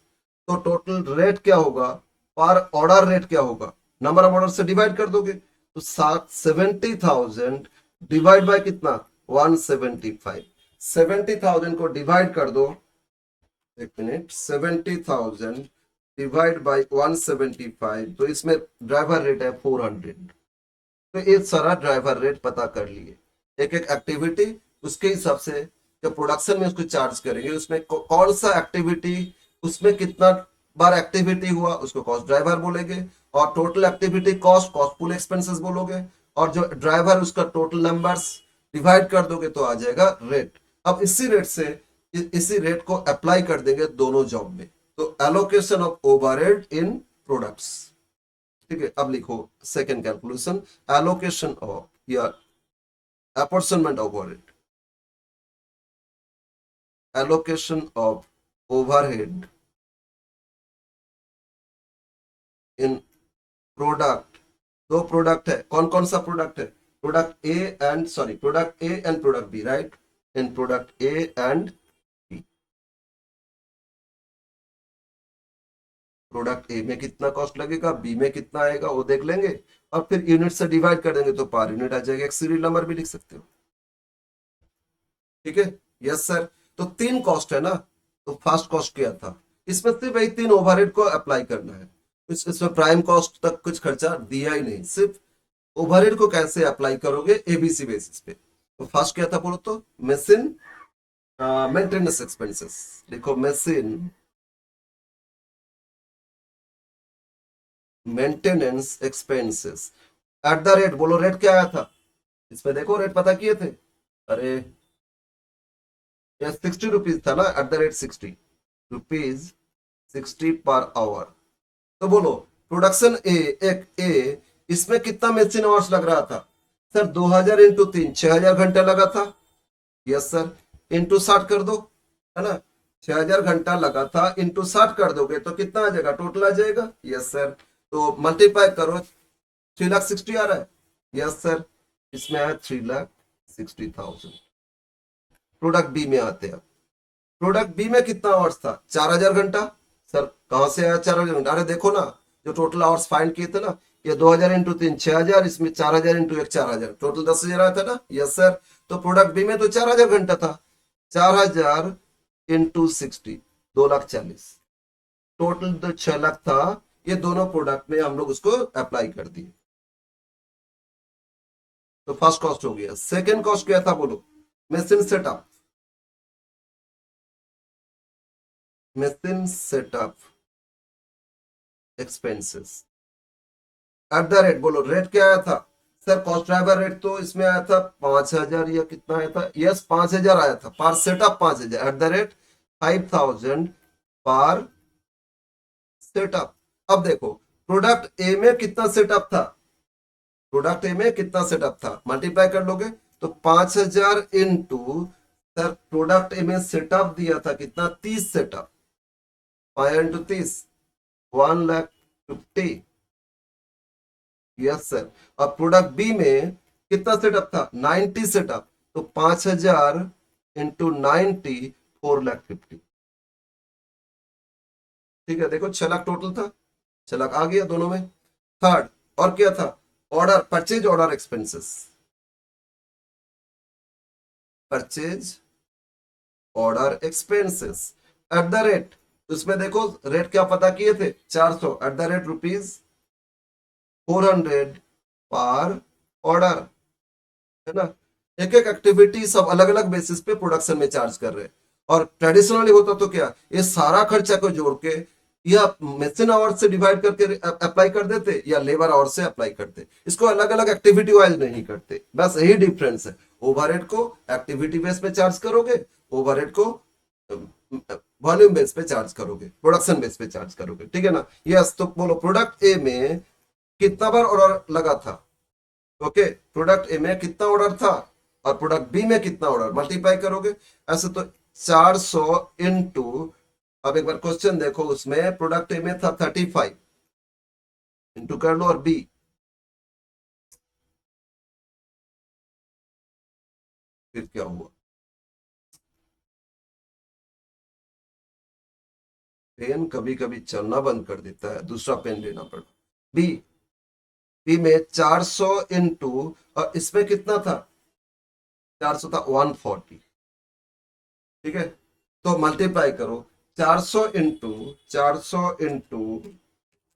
तो टोटल रेट क्या होगा, पर ऑर्डर रेट क्या होगा, नंबर ऑफ ऑर्डर से डिवाइड कर दोगे, तो 70,000 डिवाइड बाय कितना 175, 70,000 को डिवाइड कर दो, एक मिनट, 70,000 डिवाइड बाय 175, तो इसमें ड्राइवर रेट है 400। तो ये सारा ड्राइवर रेट पता कर लिए, एक एक एक्टिविटी उसके हिसाब से जब प्रोडक्शन में उसको चार्ज करेंगे, उसमें कौन सा एक्टिविटी, उसमें कितना बार एक्टिविटी हुआ उसको कॉस्ट ड्राइवर बोलेंगे, और total activity cost cost pool expenses बोलोगे, और जो ड्राइवर उसका टोटल नंबर्स डिवाइड कर दोगे तो आ जाएगा रेट। अब इसी रेट से इसी रेट को अप्लाई कर देंगे दोनों जॉब में, तो allocation of overhead in products, ठीक है। अब लिखो सेकेंड कैलकुलेशन, एलोकेशन ऑफ या apportionment of overhead, allocation of overhead in product, दो प्रोडक्ट है, कौन कौन सा प्रोडक्ट है, product A and sorry product A and product B, right, in product A and B, product A में कितना cost लगेगा, बी में कितना आएगा वो देख लेंगे, और फिर यूनिट से डिवाइड कर देंगे तो पर यूनिट आ जाएगा, एक सीरियल नंबर भी लिख सकते हो, ठीक है, यस सर। तो 3 कॉस्ट है ना, तो फर्स्ट कॉस्ट क्या था, इसमें सिर्फ वही 3 ओवरहेड को अप्लाई करना है, इसमें प्राइम कॉस्ट तक कुछ खर्चा दिया ही नहीं, सिर्फ ओवरहेड को कैसे अप्लाई करोगे एबीसी बेसिस पे। तो फर्स्ट क्या था बोलो तो, मशीन मेंटेनेंस एक्सपेंसेस, देखो machine maintenance expenses at the rate, बोलो रेट क्या आया था इसमें, देखो रेट पता किए थे, अरे ये 60 रुपीज था ना, at the rate 60 rupees, 60 per hour. तो बोलो प्रोडक्शन ए, एक ए, इसमें कितना मशीन आवर्स लग रहा था सर, 2000 इंटू 3, 6000 घंटा लगा था। यस सर, इंटू 60 कर दो, है ना, 6000 घंटा लगा था, इंटू 60 कर दोगे तो कितना आ जाएगा, टोटल आ जाएगा। यस सर, तो मल्टीप्लाई करो, 3,60,000 आ रहा है। यस सर, इसमें आया 3,60,000। प्रोडक्ट बी में आते हैं, प्रोडक्ट बी में कितना आवर्स था, 4000 घंटा। सर कहां से आया 4000 घंटा, अरे देखो ना, जो टोटल आवर्स फाइंड किए थे ना, ये 2000 इंटू 3 6000, इसमें 4000 इंटू 1 4000, टोटल 10,000 आया था ना। यस सर, तो प्रोडक्ट बी में तो 4000 घंटा था, 4000 इंटू 60, 2,40,000, टोटल तो 6 लाख था। ये दोनों प्रोडक्ट में हम लोग उसको अप्लाई कर दिए, तो फर्स्ट कॉस्ट हो गया। सेकेंड कॉस्ट क्या था बोलो, machine setup, machine setup expenses at the rate, बोलो रेट क्या आया था सर, कॉस्ट ड्राइवर रेट तो इसमें आया था 5,000 या कितना आया था, यस 5,000 आया था, पर सेटअप 5,000, एट द रेट 5,000 पर सेटअप। अब देखो प्रोडक्ट ए में कितना सेटअप था, प्रोडक्ट ए में कितना सेटअप था, मल्टीप्लाई कर लोगे तो 5,000 इंटू, सर प्रोडक्ट ए में सेटअप दिया था कितना, 30 सेटअप, 5 इंटू 30, 1,50,000। यस सर, अब प्रोडक्ट बी में कितना सेटअप था, 90 सेटअप, तो 5,000 इंटू 90, 4,50,000। ठीक है, देखो 6 लाख टोटल था, 6 लाख आ गया दोनों में। थर्ड, और क्या था, order, purchase order expenses, purchase order expenses at the rate, उसमें देखो रेट क्या पता किए थे, 400, एट द रेट रुपीज 400 पर ऑर्डर, है ना। एक एक एक्टिविटी सब अलग अलग बेसिस पे प्रोडक्शन में चार्ज कर रहे हैं। और ट्रेडिशनली होता तो क्या, ये सारा खर्चा को जोड़ के या मशीन आवर से डिवाइड करके अप्लाई कर देते, या लेबर आवर से अप्लाई करते, इसको अलग अलग एक्टिविटी वाइज नहीं करते, बस यही डिफरेंस है। ओवरहेड को एक्टिविटी बेस पे चार्ज करोगे, ओवरहेड को वॉल्यूम बेस पे चार्ज करोगे, प्रोडक्शन बेस पे चार्ज करोगे, ठीक है ना। यस, तो बोलो प्रोडक्ट ए में कितना बार ऑर्डर लगा था, ओके, प्रोडक्ट ए में कितना ऑर्डर था और प्रोडक्ट बी में कितना ऑर्डर, मल्टीप्लाई करोगे ऐसे तो 400 इंटू, अब एक बार क्वेश्चन देखो, उसमें प्रोडक्ट ए में था 35, इंटू कर लो, और बी फिर क्या हुआ, पेन कभी कभी चलना बंद कर देता है, दूसरा पेन लेना पड़ा। बी, बी में 400 इंटू, और इसमें कितना था, 400 था, 140, ठीक है, तो मल्टीप्लाई करो, 400 इंटू, 400 इंटू,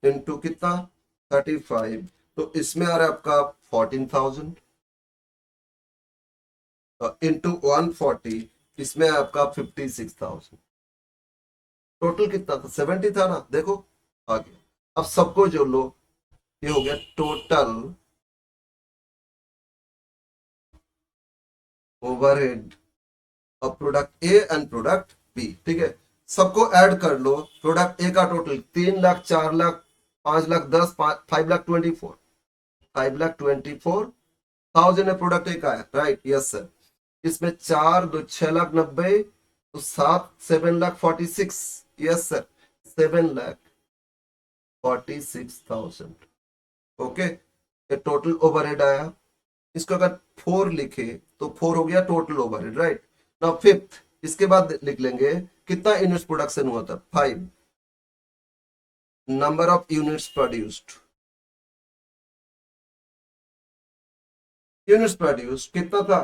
इंटू कितना 35, तो इसमें आ रहा है आपका 14,000, इंटू 140, इसमें आपका 56,000, टोटल कितना था, 70 था ना, देखो आ गया। अब सबको जोड़ लो, ये हो गया total overhead of product A and product B, ठीक है, सबको ऐड कर लो, प्रोडक्ट ए का टोटल 3 लाख, 4 लाख, 5 लाख 10, 5,24,000, 5,24,000 है प्रोडक्ट ए का है, राइट, यस सर। इसमें 4 दो 6,90,000, तो 7 7,46,000, यस सर, 7,46,000, ओके, ये टोटल ओवरहेड आया। इसको अगर 4 लिखे तो 4 हो गया total overhead, right. Now fifth, इसके बाद लिख लेंगे कितना यूनिट्स प्रोडक्शन हुआ था, 5, number of units produced, units produced कितना था,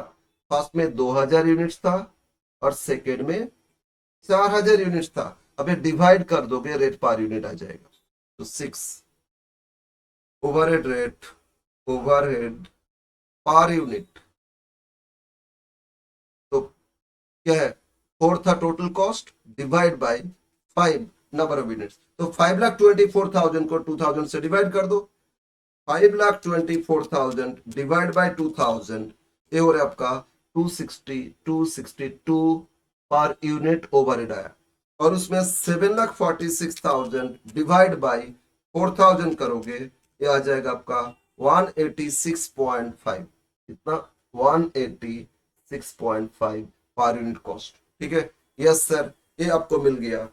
फर्स्ट में 2,000 यूनिट्स था और सेकेंड में 4,000 यूनिट्स था। अब ये डिवाइड कर दोगे, रेट पर यूनिट आ जाएगा, तो 6 overhead rate, overhead per unit, तो क्या है, 4 था total cost, divide by 5, number of units. तो 5,24,000 को 2000 से डिवाइड कर दो। 5,24,000 डिवाइड बाय 2000, ये हो रहा है आपका 262 पर यूनिट ओवरहेड आया। और उसमें 7,46,000 डिवाइड बाय 4,000 करोगे, ये आ जाएगा आपका 186.5। कितना? 186.5 पर यूनिट कॉस्ट। ठीक है, यस सर, ये आपको मिल गया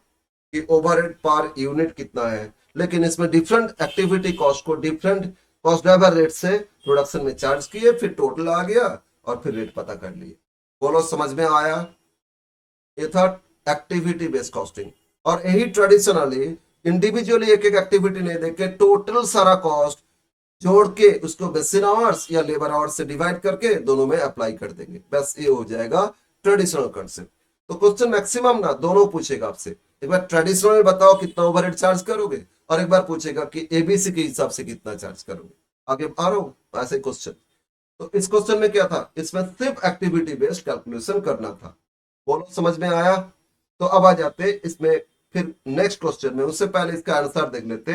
कि ओवरहेड पर यूनिट कितना है। लेकिन इसमें डिफरेंट एक्टिविटी कॉस्ट को डिफरेंट कॉस्ट ड्राइवर रेट से प्रोडक्शन में चार्ज किए, फिर टोटल आ गया और फिर रेट पता कर लिए। बोलो समझ में आया? ये था एक्टिविटी बेस्ड कॉस्टिंग। और यही ट्रेडिशनली इंडिविजुअली एक एक एक्टिविटी नहीं देके टोटल सारा कॉस्ट जोड़ के उसको बेसिन आवर्स या लेबर आवर्स से डिवाइड करके दोनों में अप्लाई कर देंगे। बस ये हो जाएगा ट्रेडिशनल कंसेप्ट। तो क्वेश्चन मैक्सिमम ना दोनों पूछेगा आपसे, एक बार ट्रेडिशनल बताओ कितना ओवरहेड चार्ज करोगे, और एक बार पूछेगा कि एबीसी के हिसाब से कितना चार्ज करोगे। आगे आ रहा हूं ऐसे क्वेश्चन। तो इस क्वेश्चन में क्या था, इसमें सिर्फ एक्टिविटी बेस्ड कैलकुलेशन करना था। बोलो समझ में आया? तो अब आ जाते इसमें फिर नेक्स्ट क्वेश्चन में। उससे पहले इसका आंसर देख लेते।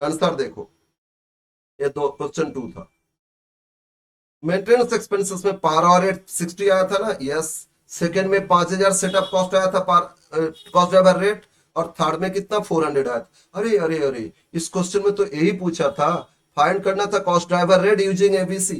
आंसर देखो, ये दो क्वेश्चन 2 था। मेंटेनेंस एक्सपेंसेस में पर आवर रेट 60 आया था ना? यस। सेकंड में 5,000 सेटअप कॉस्ट आया था पर कॉस्ट ड्राइवर रेट, और थर्ड में कितना 400 आया था। अरे अरे अरे, इस क्वेश्चन में तो यही पूछा था, फाइंड करना था cost driver rate using ABC.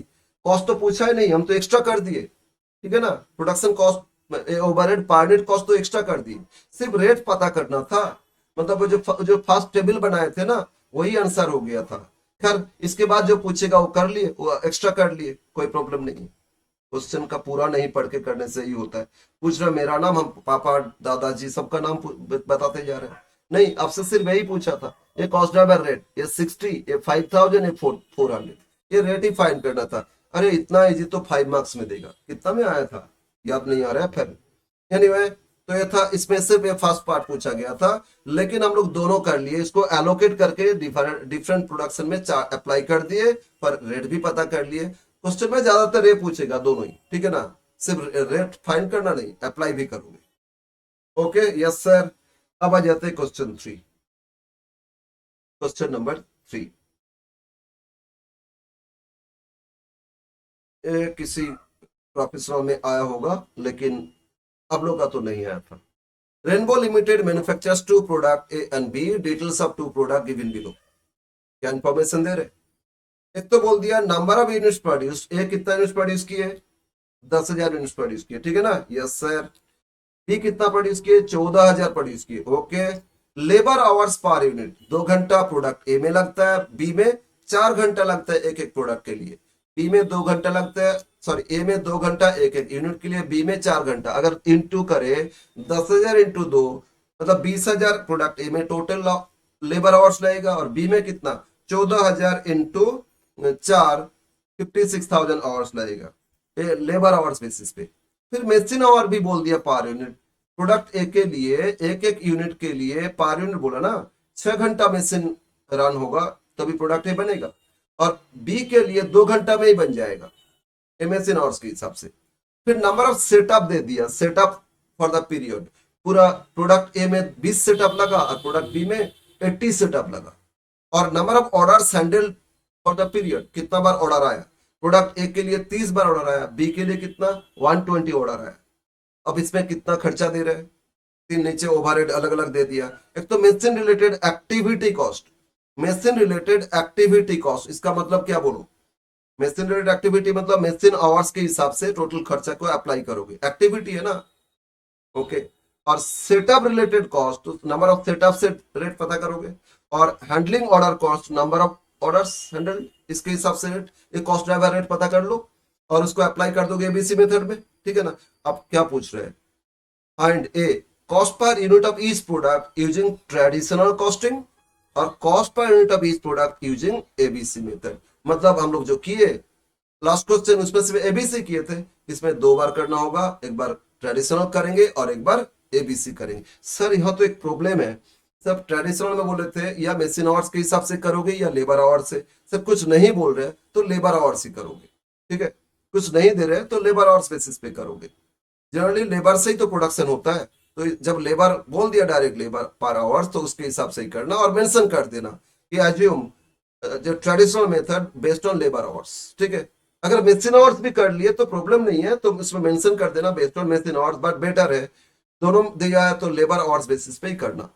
Cost तो पूछा ही नहीं, हम तो एक्स्ट्रा कर दिए। ठीक है ना, production cost overhead per unit cost तो एक्स्ट्रा कर दिए, सिर्फ रेट पता करना था। मतलब वो जो फर्स्ट टेबल बनाए थे ना, वही आंसर हो गया था। खैर इसके बाद जो पूछेगा वो कर लिए, वो एक्स्ट्रा कर लिए, कोई प्रॉब्लम नहीं। क्वेश्चन का पूरा नहीं पढ़ के करने से ही होता है। पूछ रहा मेरा नाम, हम पापा दादाजी सबका नाम बताते जा रहे हैं। नहीं, आपसे सिर्फ यही पूछा था, ये कॉस्ट ड्राइवर रेट, ये 60, ये 5,000, ये 400, ये रेट ही फाइंड करना था। अरे इतना इजी तो 5 मार्क्स में देगा। कितना में आया था याद नहीं आ रहा है फिर। एनीवे, तो ये था, इसमें सिर्फ ये फर्स्ट पार्ट पूछा गया था, लेकिन हम लोग दोनों कर लिए। इसको एलोकेट करके डिफरेंट प्रोडक्शन में अप्लाई कर दिए, पर रेट भी पता कर लिए। क्वेश्चन में ज्यादातर ये पूछेगा दोनों ही। ठीक है ना, सिर्फ रेट फाइंड करना नहीं, अप्लाई भी करोगे। Okay, yes sir. अब आ जाते हैं क्वेश्चन 3। क्वेश्चन नंबर 3 किसी प्रोफेशनल में आया होगा, लेकिन आप लोग का तो नहीं आया था। Rainbow Limited manufactures 2 product A and B, details of 2 product given below. क्या इंफॉर्मेशन दे रहे? एक तो बोल दिया number of units produce, A कितना यूनिट्स प्रोड्यूस किए? 10,000 यूनिट्स प्रोड्यूस किए। ठीक है ना, यस सर। बी कितना प्रोड्यूस किए? 14,000 प्रोड्यूस किए। Okay. Labour hours per unit, 2 घंटा प्रोडक्ट ए में लगता है, बी में 4 घंटा लगता है एक एक प्रोडक्ट के लिए। बी में 2 घंटा लगता है, सॉरी ए में 2 घंटा एक एक यूनिट के लिए, बी में 4 घंटा। अगर इंटू करे 10,000 इंटू 2 मतलब 20,000 प्रोडक्ट ए में टोटल लेबर आवर्स लगेगा, और बी में कितना 14,000 इंटू 4 56,000 आवर्स लगेगा लेबर आवर्स बेसिस पे। फिर मशीन आवर भी बोल दिया पर यूनिट। प्रोडक्ट ए के लिए एक एक यूनिट के लिए पर यूनिट बोला ना, 6 घंटा मशीन रन होगा तभी प्रोडक्ट ए बनेगा, और बी के लिए 2 घंटा में ही बन जाएगा मशीन आवर्स के हिसाब से। फिर नंबर ऑफ सेटअप दे दिया, सेटअप फॉर द पीरियड। पूरा प्रोडक्ट ए में 20 सेटअप लगा और प्रोडक्ट बी में 80 सेटअप लगा। और number of orders handle for the period, कितना बार ऑर्डर आया? प्रोडक्ट ए के लिए 30 बार ऑर्डर आया, बी के लिए कितना 120 ऑर्डर आया। अब इसमें कितना खर्चा दे रहे हैं? तीन नीचे ओवरहेड अलग अलग दे दिया। एक तो machine related activity cost, machine related activity cost, इसका मतलब क्या बोलो? मशीन रिलेटेड एक्टिविटी मतलब मशीन आवर्स के हिसाब से टोटल खर्चा को अप्लाई करोगे, एक्टिविटी है ना। ओके। और सेटअप रिलेटेड कॉस्ट, तो नंबर ऑफ सेटअप से रेट पता करोगे। और handling order cost, number of orders handle, इसके हिसाब से रेट, ये कॉस्ट ड्राइवर रेट पता कर लो और उसको अप्लाई कर दोगे एबीसी मेथड में। ठीक है ना। अब क्या पूछ रहे हैं? Find a cost per unit of each product using traditional costing और cost per unit of each product using ABC method. मतलब हम लोग जो किए लास्ट क्वेश्चन उसमें सिर्फ एबीसी किए थे, इसमें 2 बार करना होगा, एक बार ट्रेडिशनल करेंगे और एक बार एबीसी करेंगे। सर यहाँ तो एक प्रॉब्लम है, सब ट्रेडिशनल में बोले थे या मशीन आवर्स के हिसाब से करोगे या लेबर आवर्स से। सब कुछ नहीं बोल रहे तो लेबर आवर्स ही करोगे। ठीक है, कुछ नहीं दे रहे तो लेबर आवर्स बेसिस पे करोगे। जनरली लेबर से ही तो प्रोडक्शन होता है, तो जब लेबर बोल दिया डायरेक्ट लेबर पर आवर्स तो उसके हिसाब से ही करना और मेंशन कर देना कि एज्यूम जो traditional method based on labour hours, ठीक है। अगर मेसिन आवर्स भी कर लिए तो प्रॉब्लम नहीं है, तो उसमें मेंशन कर देना based on machine hours, but better है दोनों दिया है तो लेबर आवर्स बेसिस पे ही करना।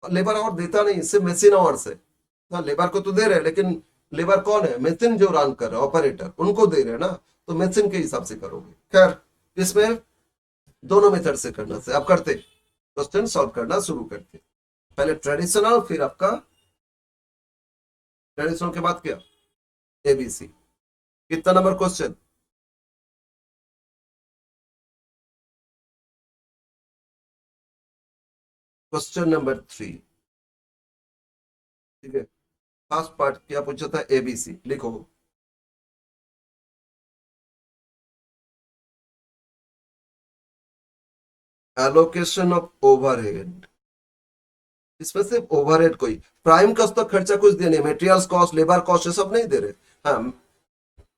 लेबर आवर देता नहीं, सिर्फ मेसिन आवर्स है। हाँ, लेबर को तो दे रहे हैं लेकिन लेबर कौन है, मेसिन जो रन कर रहे हैं ऑपरेटर, उनको दे रहे हैं ना, तो मेसिन के हिसाब से करोगे। खैर, इसमें दोनों मेथड से करना से अब करते क्वेश्चन सॉल्व करना शुरू करते। पहले ट्रेडिशनल, फिर आपका ट्रेडिशनल के बाद क्या, एबीसी। कितना नंबर क्वेश्चन, क्वेश्चन नंबर 3, ठीक है। फर्स्ट पार्ट क्या पूछा था, एबीसी लिखो। एलोकेशन ऑफ ओवरहेड, इसमें सिर्फ ओवरहेड, कोई प्राइम कॉस्ट तो खर्चा कुछ दे नहीं, मेटेरियल्स कॉस्ट लेबर कॉस्ट ये सब नहीं दे रहे। हाँ,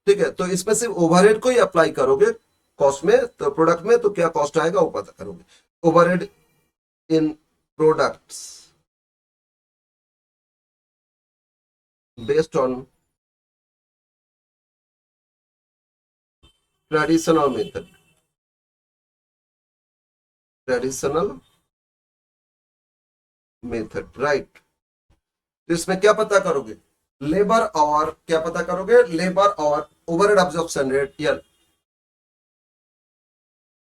ठीक है, तो इसमें सिर्फ ओवरहेड को ही अप्लाई करोगे कॉस्ट में, तो प्रोडक्ट में तो क्या कॉस्ट आएगा वो पता करोगे। Overhead in products based on traditional method, traditional method, right. तो इसमें क्या पता करोगे, लेबर और क्या पता करोगे, लेबर और ओवरहेड एब्जॉर्प्शन रेट, या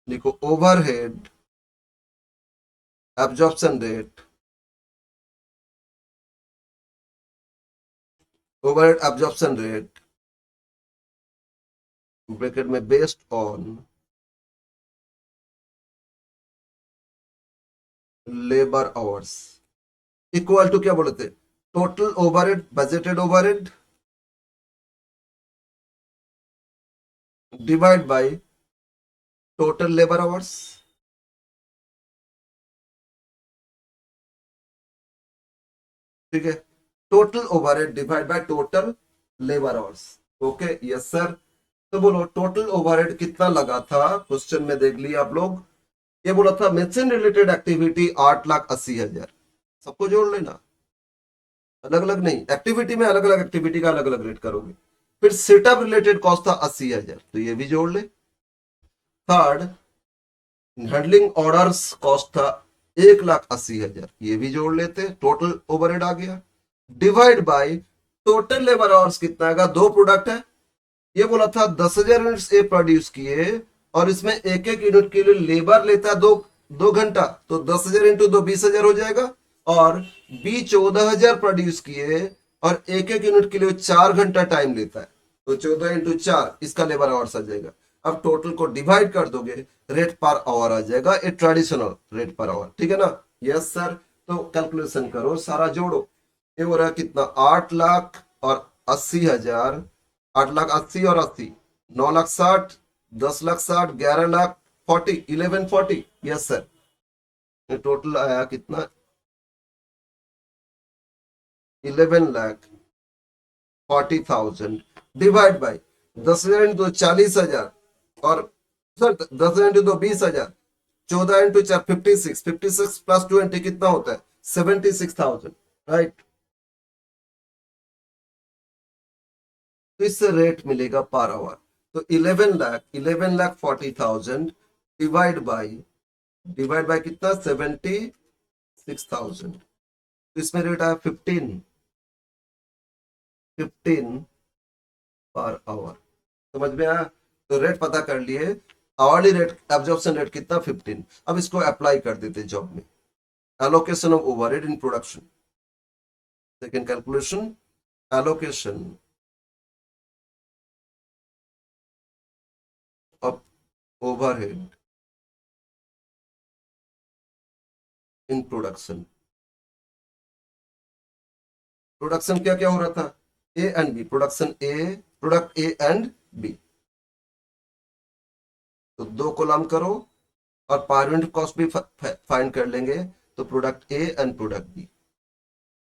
लिखो overhead absorption rate, overhead absorption rate bracket में based on labour hours equal to क्या बोले थे, total overhead budgeted overhead divide by total labour hours, ठीक है। Total overhead divide by total labour hours, okay, yes sir. तो बोलो total overhead कितना लगा था, क्वेश्चन में देख लिया आप लोग। ये बोला था मेडिसिन रिलेटेड एक्टिविटी 8,80,000, सबको जोड़ लेना, अलग अलग नहीं, एक्टिविटी में अलग अलग एक्टिविटी का अलग अलग रेट करोगे। फिर सेटअप रिलेटेड कॉस्ट था 80,000, तो ये भी जोड़ ले। थर्ड, हैंडलिंग ऑर्डर्स कॉस्ट था 1,80,000, ये भी जोड़ लेते, टोटल ओवरहेड आ गया। Divide by total labour hours कितना आएगा, दो प्रोडक्ट है, ये बोला था 10,000 यूनिट्स ए प्रोड्यूस किए और इसमें एक एक यूनिट के लिए लेबर लेता है 2 घंटा, तो 10,000 इंटू 2 20,000 हो जाएगा। और बी 14,000 प्रोड्यूस किए और एक एक यूनिट के लिए 4 घंटा टाइम लेता है, तो 14 इंटू 4 इसका लेबर आवर्स आ जाएगा। अब टोटल को डिवाइड कर दोगे, रेट पर आवर आ जाएगा, ये ट्रेडिशनल रेट पर आवर, ठीक है ना। Yes sir. तो कैलकुलेशन करो, सारा जोड़ो, ये हो रहा है कितना, 8,80,000, 8,80,000 और 80, 9,60,000, 10,60,000, 11,40, 1140, यस सर। टोटल आया कितना, 11,40,000 डिवाइड बाई 10,000 इंटू 40,000, और सर 10,000 इंटू 20,000, 14 इंटू 4 56, 56 प्लस 20 कितना होता है, 76,000, राइट। तो इससे रेट मिलेगा पर आवर, तो 11,40,000 डिवाइड बाय कितना, 76,000, तो इसमें रेट आया 15 पर आवर। समझ में आया, तो रेट पता कर लिए, आवरली रेट एब्जॉर्प्शन रेट कितना, 15। अब इसको अप्लाई कर देते जॉब में, allocation of overhead in production, second calculation, allocation of overhead in production. Production क्या क्या हो रहा था, A and B, production A, product A and B, तो दो कॉलम करो और पर यूनिट कॉस्ट भी फाइंड कर लेंगे, तो product A and product B.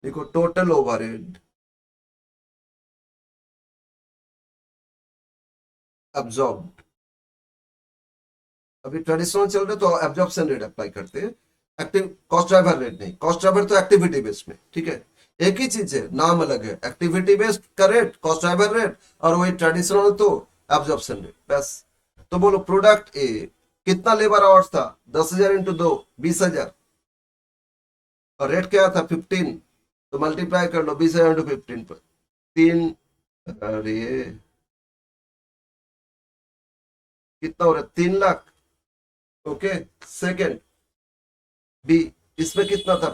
देखो टोटल ओवरहेड अब्सॉर्ब अभी ट्रेडिशनल चल रहे तो एब्जॉर्प्शन रेट अप्लाई करते हैं, एक्टिव कॉस्ट ड्राइवर रेट नहीं। कॉस्ट ड्राइवर तो एक्टिविटी बेस्ड में, ठीक है, एक ही चीज है, नाम अलग है, एक्टिविटी बेस्ड का रेट कॉस्ट ड्राइवर रेट, और वही ट्रेडिशनल तो एब्जॉर्प्शन रेट, बस। तो बोलो प्रोडक्ट ए कितना लेबर आवर्स था, 10,000 इंटू 2 20,000, और रेट क्या था 15, तो मल्टीप्लाई कर लो 20,000 इंटू 15 पर 3, अरे कितना हो रहा है 3 लाख। ओके, सेकेंड बी, इसमें कितना था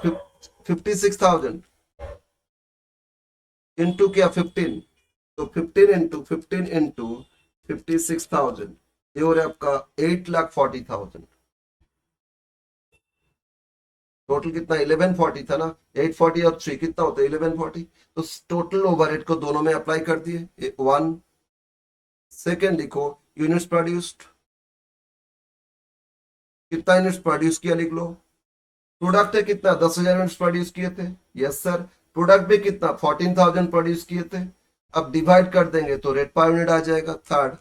56,000 इंटू क्या 15, तो 15 इंटू 56,000, ये हो रहा है आपका 8,40,000। टोटल कितना 1140 था ना, 840 और 3 कितना होता है 1140, तो टोटल ओवरहेड को दोनों में अप्लाई कर दिए 1। सेकेंड लिखो यूनिट्स प्रोड्यूस्ड, कितना यूनिट्स प्रोड्यूस किया लिख लो। प्रोडक्ट है कितना 10,000 यूनिट्स प्रोड्यूस किए थे, यस सर। प्रोडक्ट भी कितना 14,000 प्रोड्यूस किए थे। अब डिवाइड कर देंगे तो रेट पर यूनिट आ जाएगा। थर्ड,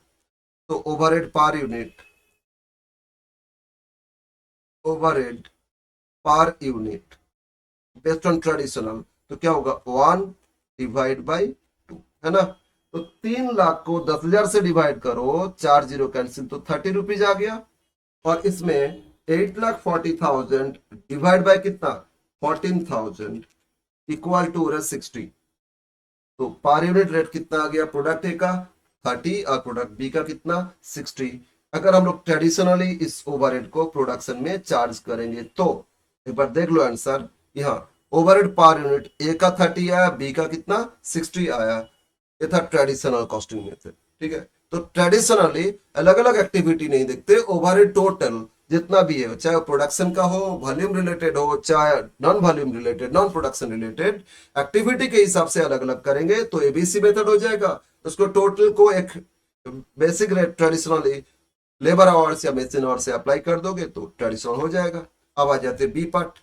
तो overhead per unit, overhead per unit based on traditional, तो क्या होगा 1 डिवाइड बाई 2, है ना। तो 3 लाख को 10,000 से डिवाइड करो, 4 जीरो कैंसिल, तो 30 रुपीज आ गया। और इसमें 8,40,000 डिवाइड बाय कितना 14,000 इक्वल टू 60। तो पर यूनिट रेट कितना आ गया प्रोडक्ट ए का 30 और प्रोडक्ट बी का कितना 60। अगर हम लोग ट्रेडिशनली इस ओवरहेड को प्रोडक्शन में चार्ज करेंगे तो एक बार देख लो आंसर, यहाँ ओवरहेड पर यूनिट ए का 30 आया, बी का कितना 60 आया। ये था ट्रेडिशनल कॉस्टिंग मेथड, ठीक है। तो ट्रेडिशनली अलग अलग एक्टिविटी नहीं देखते, ओवरहेड टोटल जितना भी है, चाहे प्रोडक्शन का हो, वॉल्यूम रिलेटेड हो, चाहे non volume related, non production related, activity के हिसाब से अलग अलग करेंगे तो एबीसी मेथड हो जाएगा। उसको टोटल को एक basic rate traditionally labour hours या मशीन आवर्स से अप्लाई कर दोगे तो ट्रेडिशनल हो जाएगा। अब आ जाते बी पार्ट।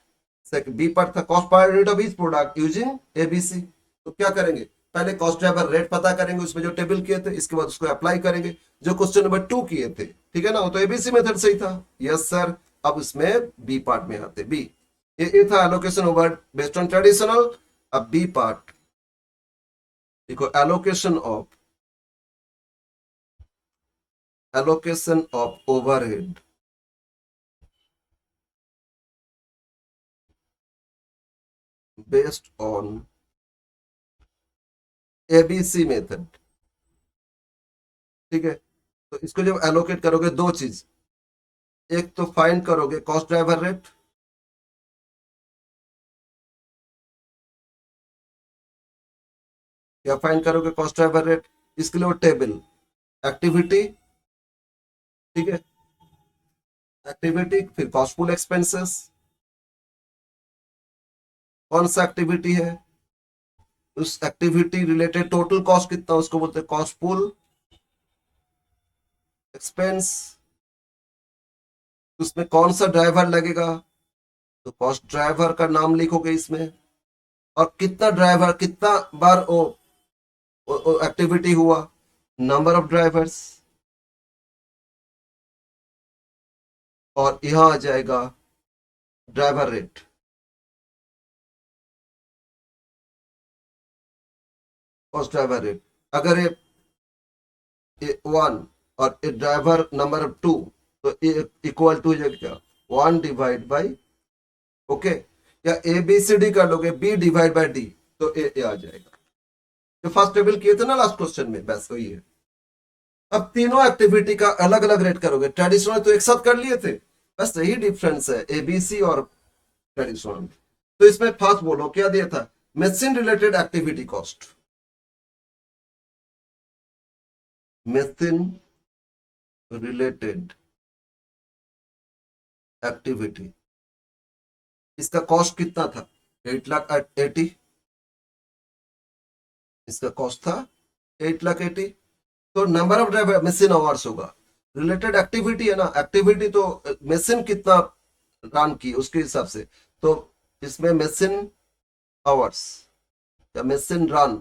बी पार्ट था cost per unit of each product using ABC. तो क्या करेंगे, पहले कॉस्ट ड्राइवर रेट पता करेंगे उसमें जो टेबल किए थे, इसके बाद उसको अप्लाई करेंगे जो क्वेश्चन नंबर 2 किए थे, ठीक है ना, वो तो एबीसी मेथड से ही था, यस सर। अब उसमें बी पार्ट में आते, बी ये था allocation over based on traditional. अब बी पार्ट देखो, allocation of overhead based on ABC method, ठीक है। तो इसको जब एलोकेट करोगे दो चीज, एक तो फाइंड करोगे कॉस्ट ड्राइवर रेट, या फाइंड करोगे कॉस्ट ड्राइवर रेट, इसके लिए वो टेबल एक्टिविटी, ठीक है, एक्टिविटी फिर कॉस्ट पूल एक्सपेंसेस, कौन सा एक्टिविटी है, उस एक्टिविटी रिलेटेड टोटल कॉस्ट कितना उसको बोलते हैं कॉस्ट पूल एक्सपेंस, उसमें कौन सा ड्राइवर लगेगा तो कॉस्ट ड्राइवर का नाम लिखोगे इसमें, और कितना ड्राइवर कितना बार वो एक्टिविटी हुआ, नंबर ऑफ ड्राइवर्स, और यहां आ जाएगा driver rate, cost driver rate. अगर ये 1 और ये ड्राइवर नंबर 2, तो इक्वल टू क्या 1 डिवाइड बाई, ओके, या ए बी सी डी कर लोगे बी डिवाइड बाई डी, तो ए आ जाएगा जो फर्स्ट टेबल किए थे ना लास्ट क्वेश्चन में, बस वही है। अब तीनों एक्टिविटी का अलग अलग रेट करोगे, ट्रेडिशनल तो एक साथ कर लिए थे, बस यही डिफरेंस है एबीसी और ट्रेडिशनल। तो इसमें फर्स्ट बोलो क्या दिया था, machine related activity cost, machine related activity, इसका कॉस्ट कितना था 8,80,000, इसका कॉस्ट था 8,80,000। तो number of driver machine hours होगा, रिलेटेड एक्टिविटी है ना, एक्टिविटी तो मशीन कितना रन की उसके हिसाब से, तो इसमें मशीन आवर्स या मशीन रन,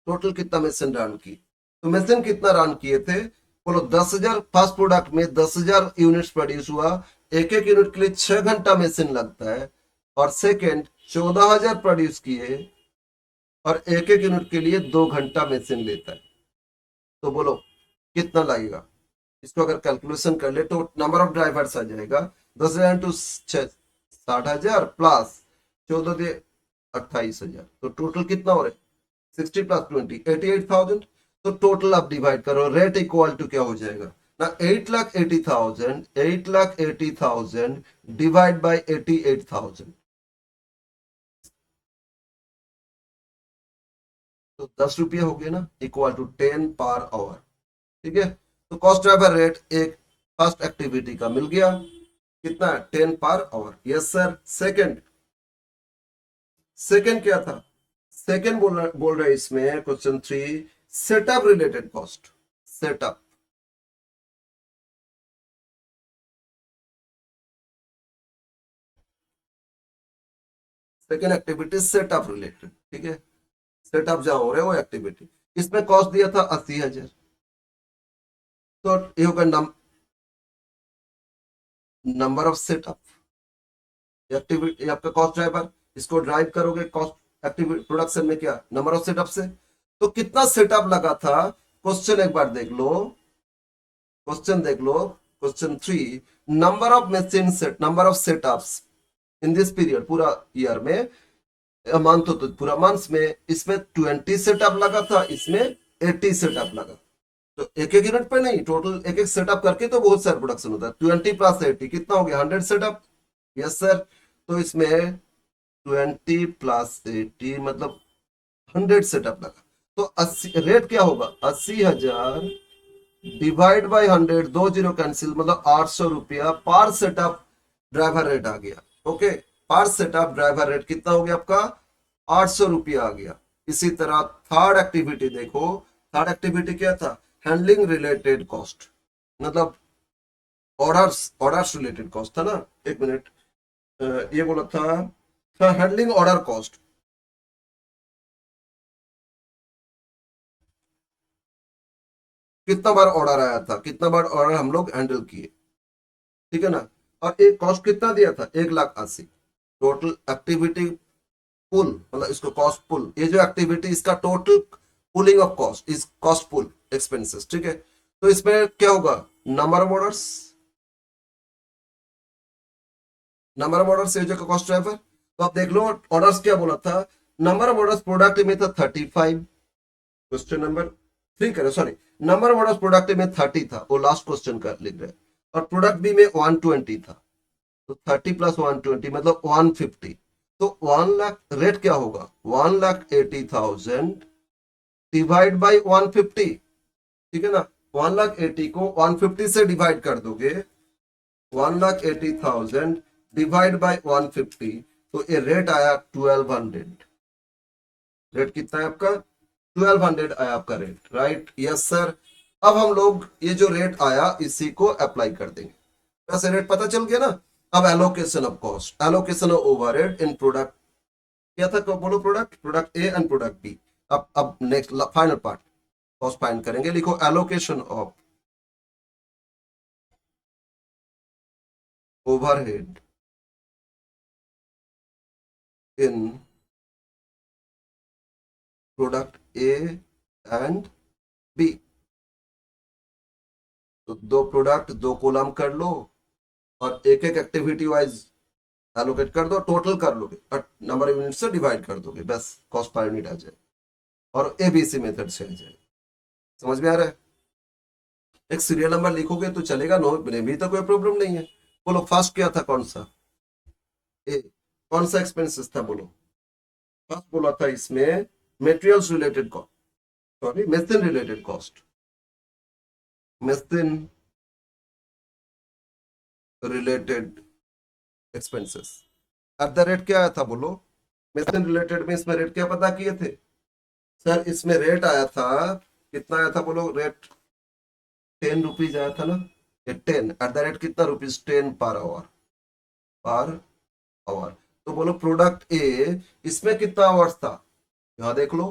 टोटल कितना मशीन रन की, तो मशीन कितना रन किए थे बोलो 10,000 फर्स्ट प्रोडक्ट में 10,000 यूनिट्स प्रोड्यूस हुआ, एक एक यूनिट के लिए 6 घंटा मशीन लगता है, और सेकेंड 14,000 प्रोड्यूस किए और एक एक यूनिट के लिए 2 घंटा मशीन लेता है। तो बोलो कितना लगेगा? इसको अगर कैलकुलेशन कर ले तो नंबर ऑफ ड्राइवर्स आ जाएगा 10,000 टू 60,000 प्लस 14 दे 28,000, तो टोटल कितना हो रहा है? 60 प्लस 20 88,000। तो टोटल आप डिवाइड करो, रेट इक्वल टू क्या हो जाएगा ना, 8,80,000 डिवाइड बाई 88,000, तो 10 रुपये हो गए ना, इक्वल टू 10 पर आवर। ठीक है, तो कॉस्ट ड्राइवर रेट एक फर्स्ट एक्टिविटी का मिल गया, कितना है? 10 per hour. Yes sir. Second, second क्या था? सेकंड बोल रहे इसमें question 3, setup related cost. Setup, second activity setup related. ठीक है, सेटअप जहां हो रहे वो एक्टिविटी, इसमें कॉस्ट दिया था 80,000। तो ये होगा नंबर ऑफ सेटअप एक्टिविटी, आपका कॉस्ट ड्राइवर, इसको ड्राइव करोगे कॉस्ट एक्टिविटी प्रोडक्शन में क्या, नंबर ऑफ सेटअप से। तो कितना सेटअप लगा था? क्वेश्चन एक बार देख लो, क्वेश्चन देख लो, question 3, number of machine set, number of setups in this period, पूरा ईयर में, मंथ तो पूरा मंथ में, इसमें 20 सेटअप लगा था, इसमें 80 सेटअप लगा। तो एक एक यूनिट पे नहीं, टोटल एक एक सेटअप करके तो बहुत सारा प्रोडक्शन होता है। 20 प्लस 80 कितना हो गया? 100 सेटअप। Yes sir. तो इसमें 20 प्लस 80 मतलब 100 सेटअप लगा। तो 80 रेट क्या होगा? 80,000 डिवाइड बाई 100, 2 जीरो कैंसिल, मतलब 800 रुपया पर सेटअप ड्राइवर रेट आ गया। ओके, पर सेटअप ड्राइवर रेट कितना हो गया आपका? 800 रुपया आ गया। इसी तरह थर्ड एक्टिविटी देखो, थर्ड एक्टिविटी क्या था? हैंडलिंग रिलेटेड कॉस्ट, मतलब ऑर्डर्स, ऑर्डर्स रिलेटेड कॉस्ट था ना। एक मिनट, ये बोला था हैंडलिंग ऑर्डर कॉस्ट। कितना बार ऑर्डर आया था, कितना बार ऑर्डर हम लोग हैंडल किए, ठीक है ना। और एक कॉस्ट कितना दिया था? 1,80,000। टोटल एक्टिविटी पुल, मतलब इसको कॉस्ट पुल, ये जो एक्टिविटी इसका total pooling of cost is cost pool expenses. ठीक है, तो इसमें क्या होगा? Number of orders, number of orders ये जो कॉस्ट ड्राइवर। तो आप देख लो ऑर्डर्स क्या बोला था, नंबर ऑफ ऑर्डर्स प्रोडक्ट में था 35, क्वेश्चन नंबर 3 करे, sorry, number of orders product में 30 था, वो लास्ट क्वेश्चन का लिख रहे हैं, और प्रोडक्ट बी में 120 था। तो 30 प्लस 120 मतलब 150। तो 1 लाख रेट क्या होगा? 1,80,000 डिवाइड बाई 150। ठीक है ना, 1,80,000 को 150 से डिवाइड कर दोगे, 1,80,000 डिवाइड बाई 150, तो ये रेट आया 1200। रेट कितना है आपका? 1200 आया आपका रेट, राइट। Yes sir. अब हम लोग ये जो रेट आया इसी को अप्लाई कर देंगे, वैसे रेट पता चल गया ना। अब allocation of cost, allocation of overhead in product क्या था? बोलो, product, product A and product B. अब next final part cost find करेंगे। लिखो allocation of overhead in product A and B. तो दो प्रोडक्ट, दो कॉलम कर लो, और एक एक एक्टिविटी वाइज एलोकेट कर दो, टोटल कर लोगे और नंबर ऑफ यूनिट से डिवाइड कर दोगे, बस कॉस्ट पर यूनिट आ जाए, और एबीसी मेथड से आ जाए। समझ में आ रहा है? एक सीरियल नंबर लिखोगे तो चलेगा, नो भी तो कोई प्रॉब्लम नहीं है। बोलो फर्स्ट क्या था, कौन सा? ए, कौन सा एक्सपेंसेस था? बोलो फर्स्ट बोला था इसमें materials related cost, sorry machine related cost, machine related expenses. At the rate क्या आया था? बोलो मेसिन रिलेटेड में इसमें रेट क्या पता किए थे? सर इसमें रेट आया था, कितना आया था? बोलो रेट 10 रुपीज आया था ना। ये 10 एट द रेट कितना rupees? 10 per hour, per hour. तो बोलो प्रोडक्ट ए, इसमें कितना आवर्स था? यहां देख लो,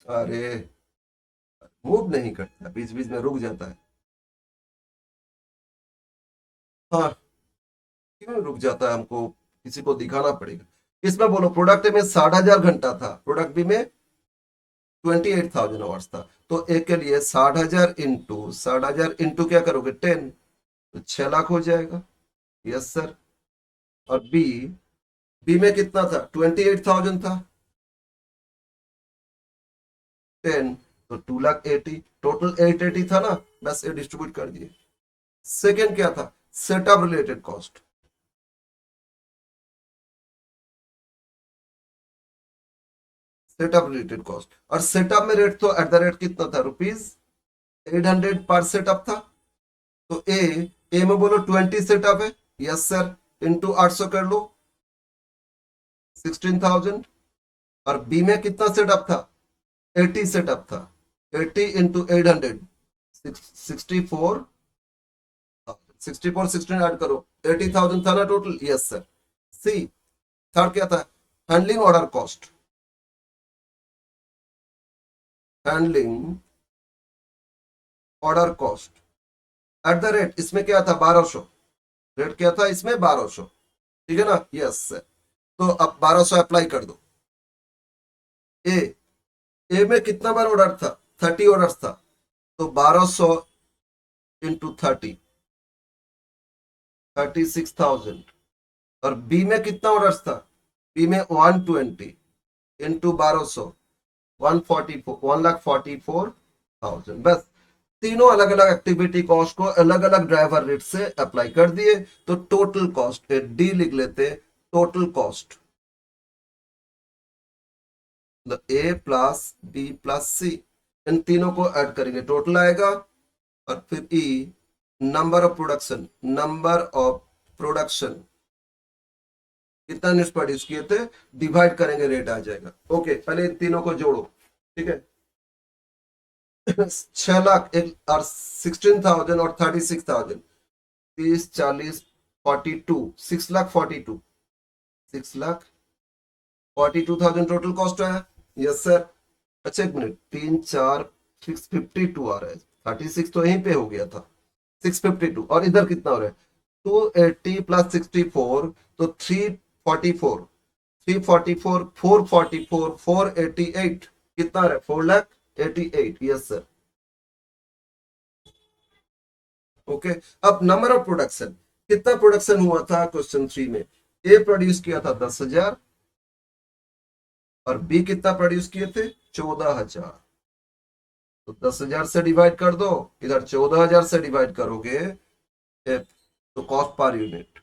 अरे मूव नहीं करता, बीच बीच में रुक जाता है। हाँ, क्यों रुक जाता है, हमको किसी को दिखाना पड़ेगा। इसमें बोलो प्रोडक्ट में 60,000 घंटा था, प्रोडक्ट बी में 28,000 आवर्स था। तो ए के लिए 60,000 इंटू क्या करोगे 10, तो 6 लाख हो जाएगा। Yes sir. और बी, बी में कितना था 28,000 था, 10, तो 2,80,000, टोटल 880 था ना, बस ये डिस्ट्रीब्यूट कर दिए। सेकेंड क्या था, setup related cost. Setup related cost, और सेटअप में रेट तो एट द रेट कितना था, ₹800 पर सेटअप था। तो ए में बोलो 20 सेटअप है, यस सर, इंटू 800 कर लो 16,000। और बी में कितना सेटअप था, 80 सेटअप था, 80 इंटू 800, 64, 64 16 ऐड करो, 80,000 था ना टोटल, यस सर। सी, थर्ड क्या था, handling order cost. Handling order cost at the rate, इसमें क्या था 1200, रेट क्या था इसमें 1200, ठीक है ना, यस सर। तो अब 1200 अप्लाई कर दो। ए, ए में कितना बार ऑर्डर था, 30 ऑर्डर था, तो 1200 इंटू 30, 36,000। और बी में कितना ऑर्डर था, बी में 120 इंटू 1200, 144, 1,44,000। बस तीनों अलग अलग एक्टिविटी कॉस्ट को अलग अलग ड्राइवर रेट से अप्लाई कर दिए, तो टोटल कॉस्ट डी लिख लेते, total cost A plus B plus C, इन तीनों को ऐड करेंगे टोटल आएगा। और फिर E, number of production, number of production कितना यूनिट्स प्रोड्यूस किए थे, डिवाइड करेंगे रेट आ जाएगा। ओके, पहले इन तीनों को जोड़ो, ठीक है। 6 लाख एक और 16,000 और 36,000, 30 40 42, 6,42,000, 6,42,000 टोटल कॉस्ट है, यस सर। अच्छा एक मिनट, 3 4 652 आ रहा है, 36 तो यहीं पे हो गया था, 652, और इधर कितना हो रहा है 280 प्लस 64, तो 344, 344, 444, 488, कितना रहा 4,88,000, यस सर। ओके, अब नंबर ऑफ प्रोडक्शन, कितना प्रोडक्शन हुआ था क्वेश्चन 3 में, ए प्रोड्यूस किया था 10,000 और बी कितना प्रोड्यूस किए थे 14,000। तो 10,000 से डिवाइड कर दो, इधर 14,000 से डिवाइड करोगे, तो cost per unit,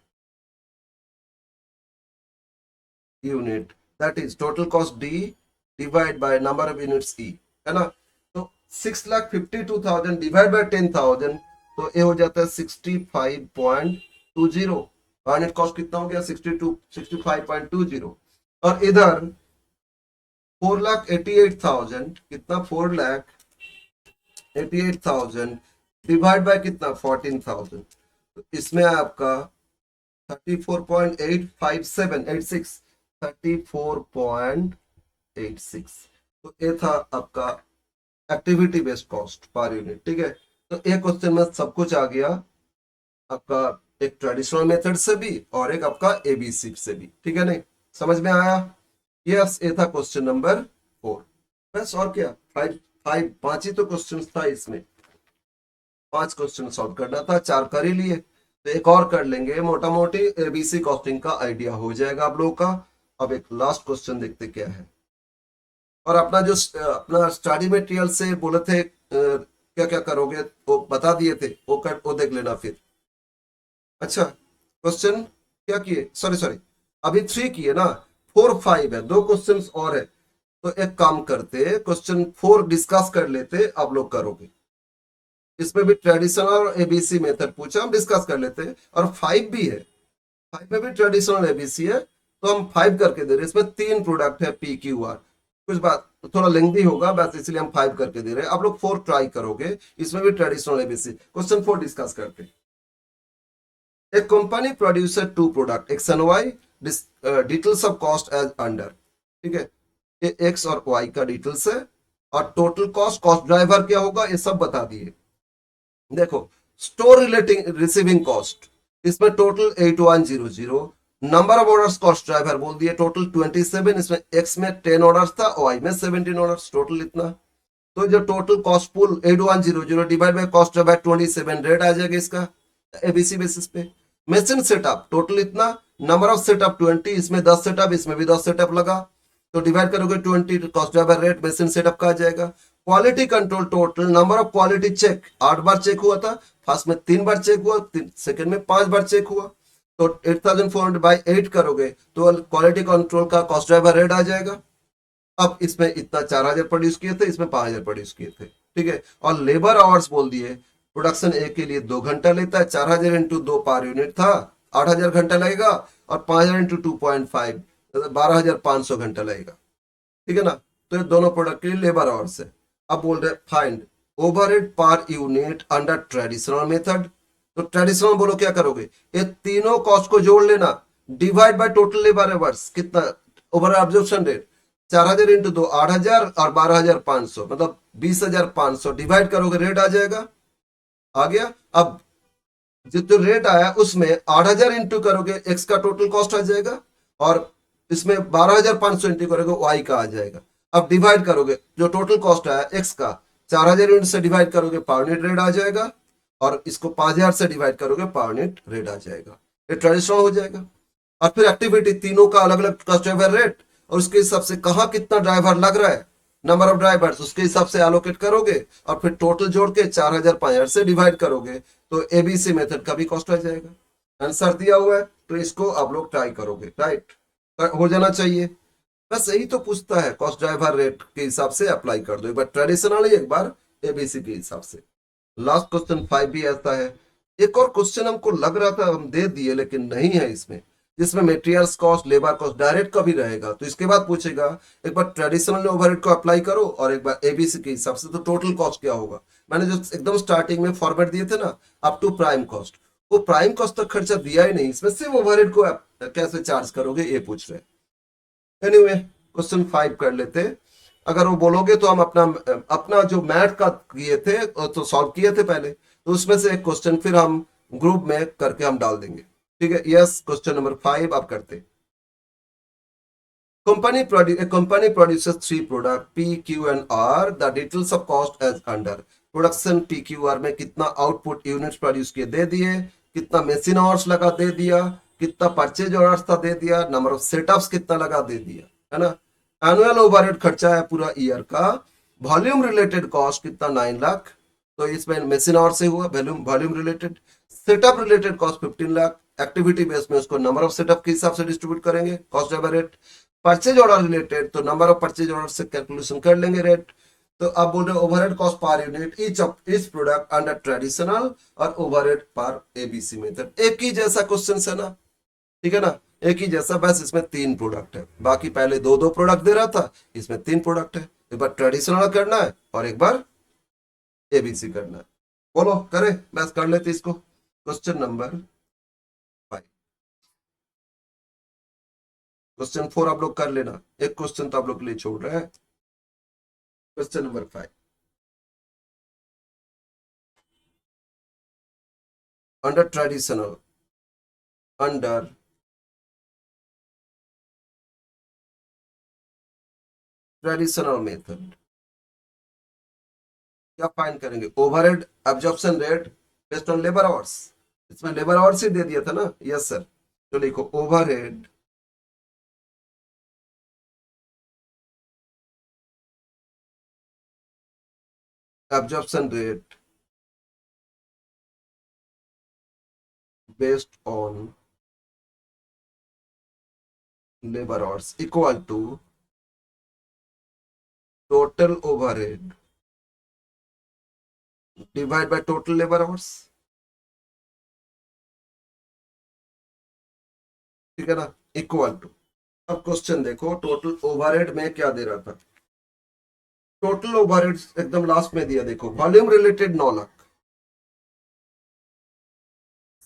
unit that is total cost D divide by number of units E, है ना। तो 6,52,000 डिवाइड बाय 10,000, तो ये हो जाता है 65.20, यूनिट कॉस्ट कितना हो गया 65.20। और इधर 4,88,000, कितना 4,88,000 डिवाइड बाय कितना 14,000, तो इसमें आपका 34.85786, 34.86, तो ये था आपका activity based cost per unit, ठीक है। तो एक क्वेश्चन में सब कुछ आ गया आपका, एक ट्रेडिशनल मेथड से भी और एक आपका एबीसी से भी, ठीक है, नहीं समझ में आया। यस, ये था क्वेश्चन नंबर 4। बस और क्या, फाइव फाइव 5 ही तो क्वेश्चन था इसमें, 5 क्वेश्चन सॉल्व करना था, 4 कर ही लिए, तो एक और कर लेंगे, मोटा मोटी एबीसी कॉस्टिंग का आइडिया हो जाएगा आप लोगों का। अब एक लास्ट क्वेश्चन देखते क्या है, और अपना जो अपना स्टडी मटेरियल से बोले थे क्या क्या करोगे वो बता दिए थे, वो देख लेना फिर। अच्छा, क्वेश्चन क्या किए, सॉरी सॉरी, अभी 3 किए ना, 4 5 है, 2 क्वेश्चन और है। तो एक काम करते, क्वेश्चन 4 डिस्कस कर लेते, आप लोग करोगे, इसमें भी ट्रेडिशनल और एबीसी मेथड पूछा, हम डिस्कस कर लेते हैं। और 5 भी है, 5 में भी ट्रेडिशनल एबीसी है, तो हम 5 करके दे रहे हैं। इसमें 3 प्रोडक्ट है पी क्यू आर, कुछ बात थोड़ा लेंथी होगा बस, इसलिए हम 5 करके दे रहे हैं। आप लोग 4 ट्राई करोगे, इसमें भी ट्रेडिशनल एबीसी। क्वेश्चन 4 डिस्कस करते हैं। A company produces 2 product X and Y, details of cost as under, ठीक है, ये X और Y का डिटेल्स है, और टोटल कॉस्ट, कॉस्ट ड्राइवर क्या होगा ये सब बता दिए। देखो, स्टोर रिलेटिंग रिसीविंग कॉस्ट, इसमें total 8100, number of orders cost driver बोल दिए टोटल 27, इसमें एक्स में 10 ऑर्डर्स था, वाई में 17 ऑर्डर्स, टोटल इतना। तो जो total cost pool 8100 divide by cost by 27 rate आ जाएगा इसका एबीसी बेसिस पे। मशीन सेटअप टोटल इतना, नंबर ऑफ सेटअप 20, इसमें 10 सेटअप, इसमें भी 10 सेटअप लगा, तो डिवाइड करोगे 20 cost by rate machine setup का आ जाएगा। Quality control total number of quality check 8 बार चेक हुआ था, फर्स्ट में 3 बार चेक हुआ, सेकंड में 5 बार चेक हुआ, तो 8400 बाई 8 करोगे तो क्वालिटी कंट्रोल का कॉस्ट ड्राइवर रेट आ जाएगा। अब इसमें इतना 4000 प्रोड्यूस किए थे, इसमें 5000 प्रोड्यूस किए थे, ठीक है। और लेबर आवर्स बोल दिए प्रोडक्शन ए के लिए 2 घंटा लेता है, 4000 इंटू 2 पर यूनिट था, 8000 घंटा लगेगा, और 5000 इंटू 2.5 12500 घंटा लगेगा, ठीक है ना। तो ये दोनों प्रोडक्ट के लिए लेबर आवर्स है। अब बोल रहे find overhead per unit under traditional method. तो ट्रेडिशनल बोलो क्या करोगे, ये तीनों कॉस्ट को जोड़ लेना, divide by total labour hours, कितना ओवर एब्जॉर्प्शन रेट, 4000 इंटू 2 8000 और 12500 मतलब 20500, डिवाइड करोगे रेट आ जाएगा, आ गया। अब जो रेट आया उसमें 8000 इंटू करोगे एक्स का टोटल कॉस्ट आ जाएगा, और इसमें 12500 इंटू करोगे वाई का आ जाएगा। अब डिवाइड करोगे जो टोटल कॉस्ट आया एक्स का, 4000 यूनिट से डिवाइड करोगे पर यूनिट रेट आ जाएगा, और इसको 5000 से डिवाइड करोगे पर यूनिट रेट आ जाएगा, ये ट्रेडिशनल हो जाएगा। और फिर एक्टिविटी तीनों का अलग अलग कस्टमर रेट, और उसके हिसाब से कहाँ कितना ड्राइवर लग रहा है, नंबर ऑफ ड्राइवर्स उसके हिसाब से एलोकेट करोगे, और फिर टोटल जोड़ के 4000 5000 से डिवाइड करोगे, तो एबीसी मेथड का भी कॉस्ट आ जाएगा। आंसर दिया हुआ है, तो इसको आप लोग ट्राई करोगे, राइट हो जाना चाहिए। बस यही तो पूछता है, कॉस्ट ड्राइवर रेट के हिसाब से अप्लाई कर दो, एक बार ट्रेडिशनल एक बार एबीसी के हिसाब से। लास्ट क्वेश्चन 5 भी ऐसा है। एक और क्वेश्चन हमको लग रहा था हम दे दिए लेकिन नहीं है इसमें, जिसमें materials cost labour cost direct का भी रहेगा, तो इसके बाद पूछेगा एक बार ट्रेडिशनल ओवरहेड को अप्लाई करो और एक बार एबीसी के हिसाब से, तो टोटल कॉस्ट क्या होगा। मैंने जो एकदम स्टार्टिंग में फॉर्मेट दिए थे ना, अप टू प्राइम कॉस्ट, वो प्राइम कॉस्ट तक खर्चा दिया ही नहीं, इसमें सिर्फ ओवरहेड को कैसे चार्ज करोगे ये पूछ रहे हैं। एनीवे क्वेश्चन 5 कर लेते। अगर वो बोलोगे तो हम अपना अपना जो मैथ का किए थे तो सॉल्व किए थे पहले, तो उसमें से एक क्वेश्चन फिर हम ग्रुप में करके हम डाल देंगे, ठीक है। यस, क्वेश्चन नंबर 5 आप करते। company produces 3 product P, Q and R. The details of cost as under. Production PQR में कितना आउटपुट यूनिट्स प्रोड्यूस किए दे दिए, कितना मशीन आवर्स लगा दे दिया, कितना परचेज ऑर्डर्स था दे दिया, नंबर ऑफ सेटअप्स कितना लगा दे दिया, है ना। एनुअल ओवरहेड खर्चा है पूरा ईयर का, वॉल्यूम रिलेटेड कॉस्ट कितना 9 लाख, तो इसमें मशीन आवर से हुआ, volume volume related, setup related cost 15 lakh, activity base में उसको नंबर ऑफ सेटअप के हिसाब से डिस्ट्रीब्यूट करेंगे cost driver rate, purchase order related तो नंबर ऑफ परचेज ऑर्डर से कैलकुलेशन कर लेंगे रेट। तो अब बोल रहे overhead cost per unit each of इस प्रोडक्ट अंडर ट्रेडिशनल और ओवरहेड पर एबीसी मेथड, एक ही जैसा क्वेश्चन है ना, ठीक है ना, एक ही जैसा, बस इसमें 3 प्रोडक्ट है, बाकी पहले 2 प्रोडक्ट दे रहा था, इसमें 3 प्रोडक्ट है, एक बार ट्रेडिशनल करना है और एक बार एबीसी करना है। बोलो करे, बस कर लेते इसको। क्वेश्चन नंबर 5, क्वेश्चन 4 आप लोग कर लेना, एक क्वेश्चन तो आप लोग के लिए छोड़ रहे हैं। Question number 5, under traditional, under traditional method क्या फाइंड करेंगे, overhead absorption rate based on labour hours, इसमें लेबर आवर्स ही दे दिया था ना, यस सर। तो लिखो overhead absorption rate based on labor hours equal to total overhead divide by total labor hours, ठीक है ना, इक्वल टू। अब क्वेश्चन देखो, टोटल ओवरहेड में क्या दे रहा था, टोटल ओवरहेड एकदम लास्ट में दिया, देखो volume related 9 lakh,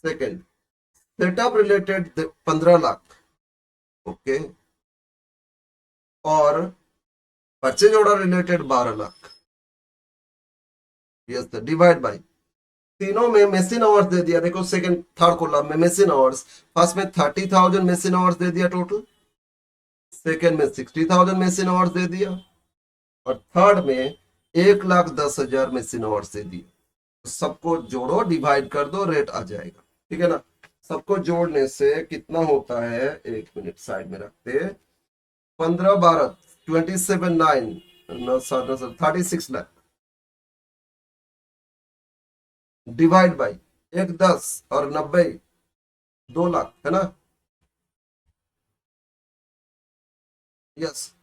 second setup related 15 lakh, okay, और purchase order related 12 lakh, yes sir, divide by तीनों में मशीन आवर्स दे दिया, देखो सेकंड थर्ड कॉलम में मशीन आवर्स, फर्स्ट में 30,000 मशीन आवर्स दे दिया टोटल, सेकंड में 60,000 मशीन आवर्स दे दिया, और थर्ड में 1,10,000 मशीन आवर्स दे दिया। सबको जोड़ो, डिवाइड कर दो, रेट आ जाएगा। ठीक है ना। सबको जोड़ने से कितना होता है, एक मिनट साइड में रखते, 15 12 27 9 36 लाख डिवाइड बाई 1 10 और 90 2 लाख है ना। यस,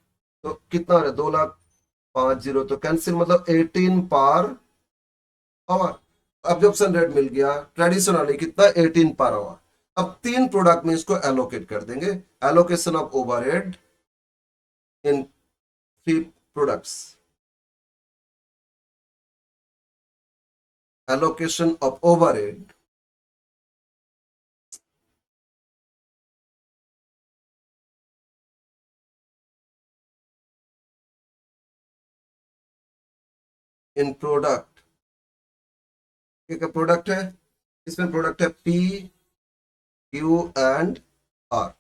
तो कितना है, 2,50,000 तो कैंसिल, मतलब 18 पर आवर। अब्जॉर्प्शन रेट मिल गया ट्रेडिशनली कितना, 18 पर आवर। अब तीन प्रोडक्ट में इसको एलोकेट कर देंगे, allocation of overhead in three products, allocation of overhead in product. क्या प्रोडक्ट है, इसमें प्रोडक्ट है पी क्यू एंड आर,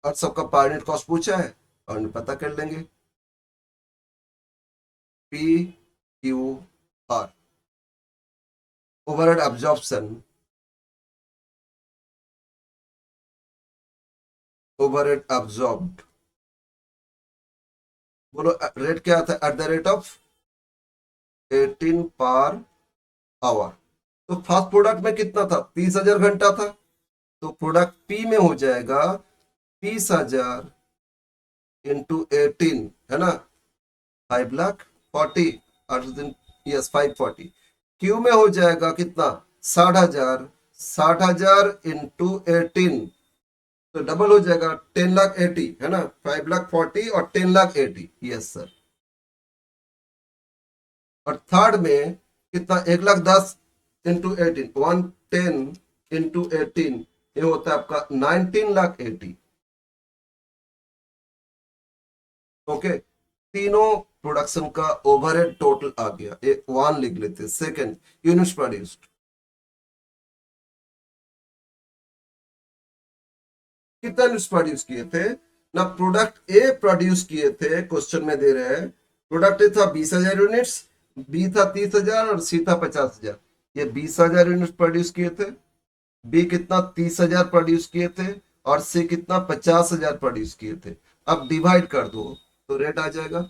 और सबका पर यूनिट कॉस्ट पूछा है और पता कर लेंगे, P Q R. Overhead absorption, overhead absorbed, बोलो रेट क्या था, at the rate of 18 per hour. तो फर्स्ट प्रोडक्ट में कितना था, 30,000 घंटा था, तो प्रोडक्ट पी में हो जाएगा 30,000 इंटू 18 है ना, 5,40,000, 8 दिन, यस 540। क्यू में हो जाएगा कितना, 60,000, 60,000 इंटू 18, तो डबल हो जाएगा 10,80,000 है ना, 5,40,000 और 10,80,000, यस सर। और थर्ड में कितना, 1,10,000 इंटू 18, 110 इंटू 18, ये होता है आपका 19,80,000। ओके, तीनों प्रोडक्शन का ओवरहेड टोटल आ गया, एक वन लिख लेते। सेकंड, यूनिट्स प्रोड्यूस्ड, कितना यूनिट्स प्रोड्यूस किए थे ना, प्रोडक्ट ए प्रोड्यूस किए थे, क्वेश्चन में दे रहे हैं प्रोडक्ट ए था 20,000 यूनिट्स, बी था 30,000 और सी था 50,000। ये 20,000 यूनिट्स प्रोड्यूस किए थे, बी कितना 30,000 प्रोड्यूस किए थे, और सी कितना 50,000 प्रोड्यूस किए थे। अब डिवाइड कर दो तो रेट आ जाएगा,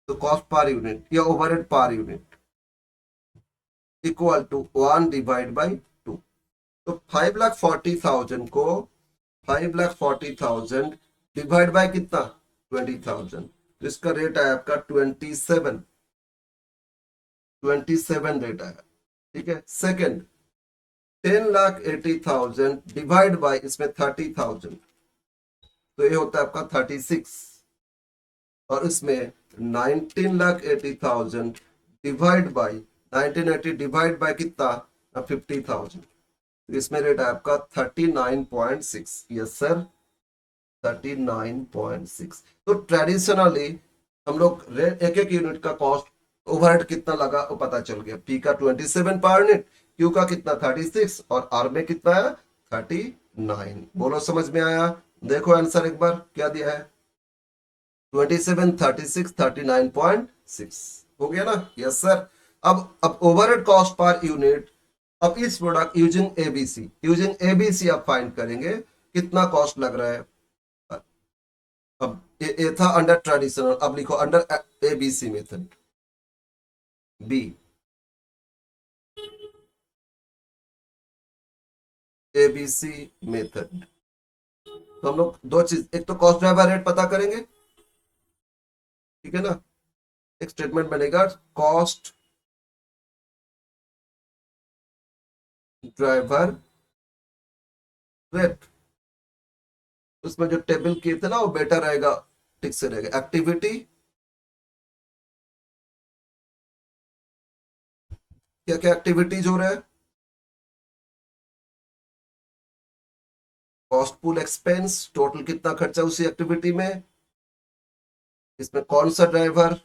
तो कॉस्ट पर यूनिट या overhead per unit equal to 1/2। तो 5,40,000 को 5,40,000 डिवाइड बाय कितना, 20,000, तो इसका रेट आया आपका 27 रेट आया। ठीक है। सेकंड, 10,80,000 डिवाइड बाय इसमें 30,000, तो ये होता है आपका 36, और इसमें 19,80,000 डिवाइड बाय 1980 डिवाइड बाय कितना, 50,000, तो इसमें रेट है आपका 39.6, यस सर 39.6। तो ट्रेडिशनली हम लोग एक एक यूनिट का कॉस्ट ओवरहेड कितना लगा वो पता चल गया, पी का 27 पर यूनिट, क्यू का कितना 36, और आर में कितना है 39। बोलो समझ में आया, देखो आंसर एक बार क्या दिया है, 27 36 39.6 हो गया ना, यस सर। अब ओवरहेड कॉस्ट पर यूनिट, अब इस प्रोडक्ट यूजिंग एबीसी आप फाइंड करेंगे कितना कॉस्ट लग रहा है। अब ये था अंडर ट्रेडिशनल, अब लिखो under ABC method, B ABC method. तो हम लोग दो चीज, एक तो कॉस्ट ड्राइवर रेट पता करेंगे, ठीक है ना, एक स्टेटमेंट बनेगा कॉस्ट ड्राइवर रेट, उसमें जो टेबल किए थे ना वो बेटर रहेगा, ठीक से रहेगा। एक्टिविटी, क्या क्या एक्टिविटीज हो रहा है, कॉस्ट पूल एक्सपेंस, टोटल कितना खर्चा उसी एक्टिविटी में, इसमें कौन सा ड्राइवर,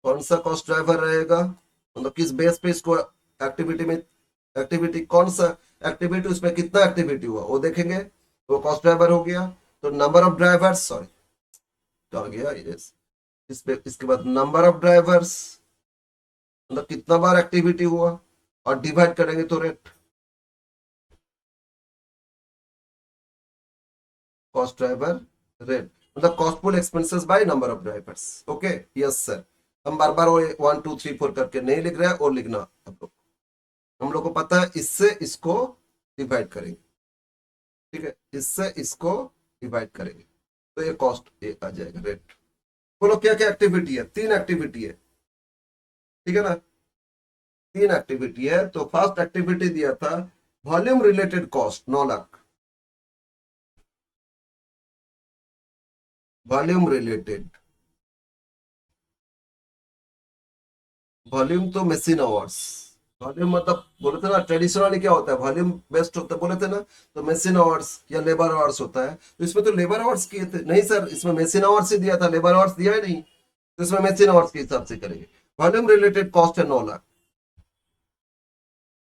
कौन सा कॉस्ट ड्राइवर रहेगा, मतलब किस बेस पे इसको एक्टिविटी में, एक्टिविटी कौन सा एक्टिविटी, उसमें कितना एक्टिविटी हुआ वो देखेंगे, वो कॉस्ट ड्राइवर हो गया। तो नंबर ऑफ ड्राइवर्स, सॉरी क्या आ गया, यस, इस पे इसके बाद नंबर ऑफ ड्राइवर्स, मतलब कितना बार एक्टिविटी हुआ, और डिवाइड करेंगे तो रेट, कॉस्ट ड्राइवर रेट, मतलब cost pool expenses by number of drivers. Okay, yes sir. हम बार बार वो 1 2 3 4 करके नहीं लिख रहे हैं, और लिखना हम लोग को पता है, इससे इसको डिवाइड करेंगे, ठीक है, इससे इसको डिवाइड करेंगे, तो ये कॉस्ट ये आ जाएगा रेट। बोलो क्या क्या एक्टिविटी है, 3 एक्टिविटी है, ठीक है ना, 3 एक्टिविटी है। तो फर्स्ट एक्टिविटी दिया था volume related cost 9 lakh, volume related, volume तो मशीन आवर्स, वॉल्यूम मतलब बोले थे ना ट्रेडिशनली क्या होता है, वॉल्यूम बेस्ड होता है बोले थे ना, तो मशीन आवर्स या लेबर आवर्स होता है, तो इसमें तो लेबर आवर्स किए थे, नहीं सर इसमें मशीन आवर्स ही दिया था, लेबर आवर्स दिया ही नहीं, तो इसमें मशीन आवर्स के हिसाब से करेंगे। वॉल्यूम रिलेटेड कॉस्ट है 9 लाख,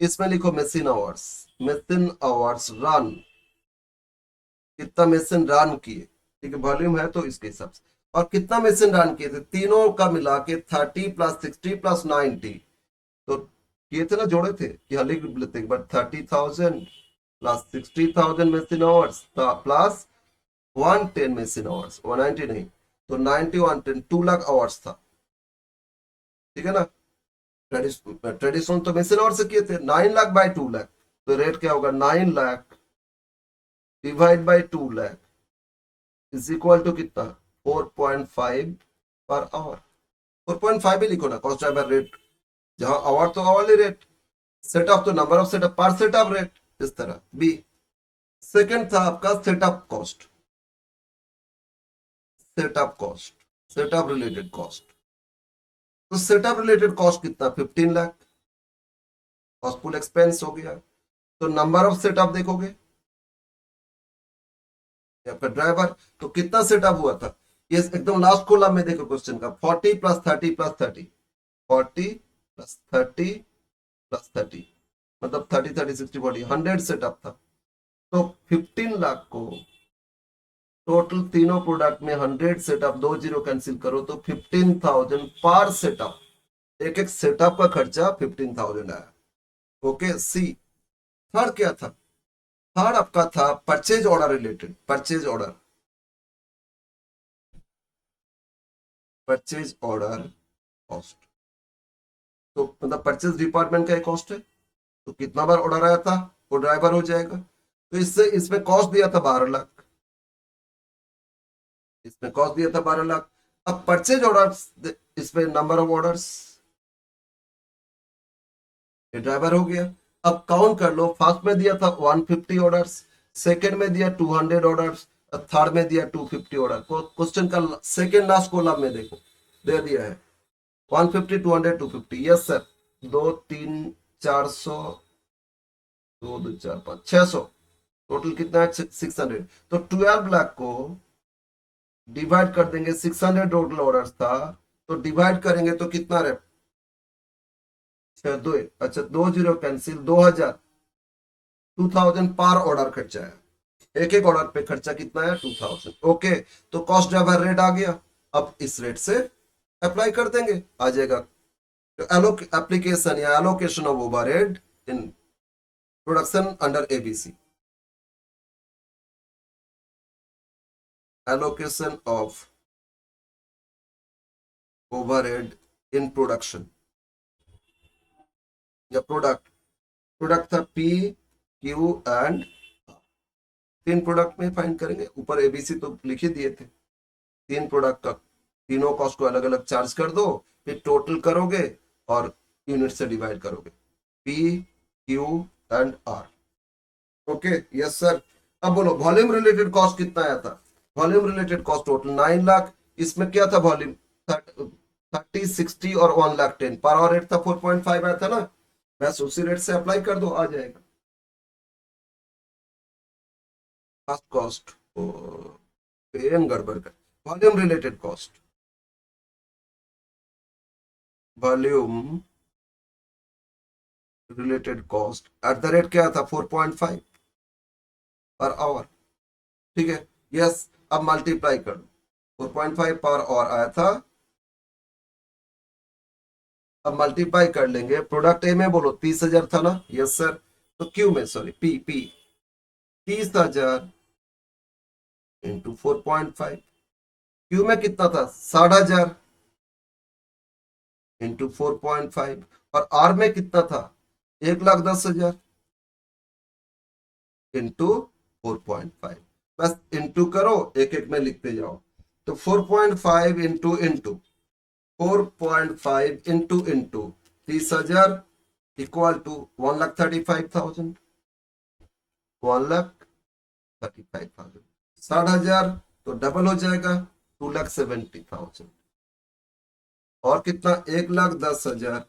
इसमें लिखो machine hours, machine hours run, कितना मशीन रन किए, ठीक है, वॉल्यूम है तो इसके हिसाब से, और कितना मशीन रन किए थे, तीनों का मिला के 30 + 60 + 90, तो किए थे ना, जोड़े थे कि हाँ लिख लेते, but 30,000 + 60,000 machine hours plus 110 machine hours, 190 नहीं, तो 90 110 2 लाख आवर्स था, ठीक है ना। ट्रेडिशनल तो मशीन आवर्स से किए थे, 9 लाख/2 लाख, तो रेट क्या होगा, 9 lakh divide by 2 lakh is equal to कितना, 4.5 पर आवर, 4.5 ही लिखो ना, कॉस्ट ड्राइवर रेट, जहां आवर तो आवर्ली रेट, सेटअप तो number of setup per setup rate, इस तरह। बी, सेकंड था आपका setup cost, setup cost, setup related cost, तो सेटअप रिलेटेड कॉस्ट कितना, 15 लाख, कॉस्टफुल एक्सपेंस हो गया। तो नंबर ऑफ सेटअप देखोगे या फिर ड्राइवर, तो कितना सेटअप हुआ था, ये एकदम लास्ट कॉलम में देखो क्वेश्चन का, 40 + 30 + 30, 40 + 30 + 30, मतलब 30 30 60 40 100 सेटअप था। तो 15 लाख को टोटल तीनों प्रोडक्ट में 100 सेटअप, 2 जीरो कैंसिल करो तो 15,000 पर सेटअप, एक एक सेटअप का खर्चा 15,000 आया। ओके, सी। थर्ड क्या था, थर्ड आपका था purchase order related, purchase order, purchase order cost, तो मतलब परचेज डिपार्टमेंट का एक कॉस्ट है, तो कितना बार ऑर्डर आया था वो ड्राइवर हो जाएगा, तो इससे इसमें कॉस्ट दिया था 12 लाख, इसमें कॉस्ट दिया था 12 लाख। अब परचेज ऑर्डर, इसमें नंबर ऑफ ऑर्डर्स, ये ड्राइवर हो गया। अब काउंट कर लो, फर्स्ट में दिया था 150 ऑर्डर्स, सेकंड में दिया 200 ऑर्डर्स, थर्ड में दिया 250 ऑर्डर, क्वेश्चन का सेकंड लास्ट कॉलम में देखो दे दिया है 150 200 250, यस सर, 2 3 400, 2 2 4 5 600, टोटल कितना है 600, तो 12 लाख को डिवाइड कर देंगे, 600 टोटल ऑर्डर था, तो डिवाइड करेंगे तो कितना रहे, 6 2, अच्छा 2 जीरो कैंसिल, 2000, 2000 पर ऑर्डर खर्चा है, एक एक ऑर्डर पे खर्चा कितना है 2000। ओके, तो कॉस्ट ड्राइवर रेट आ गया, अब इस रेट से अप्लाई कर देंगे, आ जाएगा। तो एप्लीकेशन या allocation of overhead in production under ABC, allocation of overhead in production या प्रोडक्ट, प्रोडक्ट था पी क्यू एंड, 3 प्रोडक्ट में फाइंड करेंगे, ऊपर एबीसी तो लिख ही दिए थे, 3 प्रोडक्ट का तीनों कॉस्ट को अलग अलग चार्ज कर दो, फिर टोटल करोगे और यूनिट से डिवाइड करोगे, P Q and R. Okay, yes sir. अब बोलो वॉल्यूम रिलेटेड कॉस्ट कितना आया था, volume related cost total 9 lakh, इसमें क्या था वॉल्यूम 30 60 और 1 लाख 10, पर आवर रेट था 4.5 आया था ना, बस उसी रेट से अप्लाई कर दो, आ जाएगा। फर्स्ट कॉस्ट पेन गड़बड़ कर, volume related cost, volume related cost at the rate क्या था 4.5 पर आवर, ठीक है। यस, अब मल्टीप्लाई कर दो, 4.5 पर आवर आया था। अब मल्टीप्लाई कर लेंगे, प्रोडक्ट ए में बोलो 30,000 था ना, यस सर। तो क्यू में, sorry P P 30,000 into 4.5, Q में कितना था 60,000 इंटू 4.5, और आर में कितना था 1,10,000 इंटू 4.5। बस इंटू करो, एक एक में लिखते जाओ। तो 4.5 into into 4.5 into 30,000 equal to 1,35,000, 1,35,000। 60,000 तो डबल हो जाएगा 2,70,000, और कितना 1,10,000,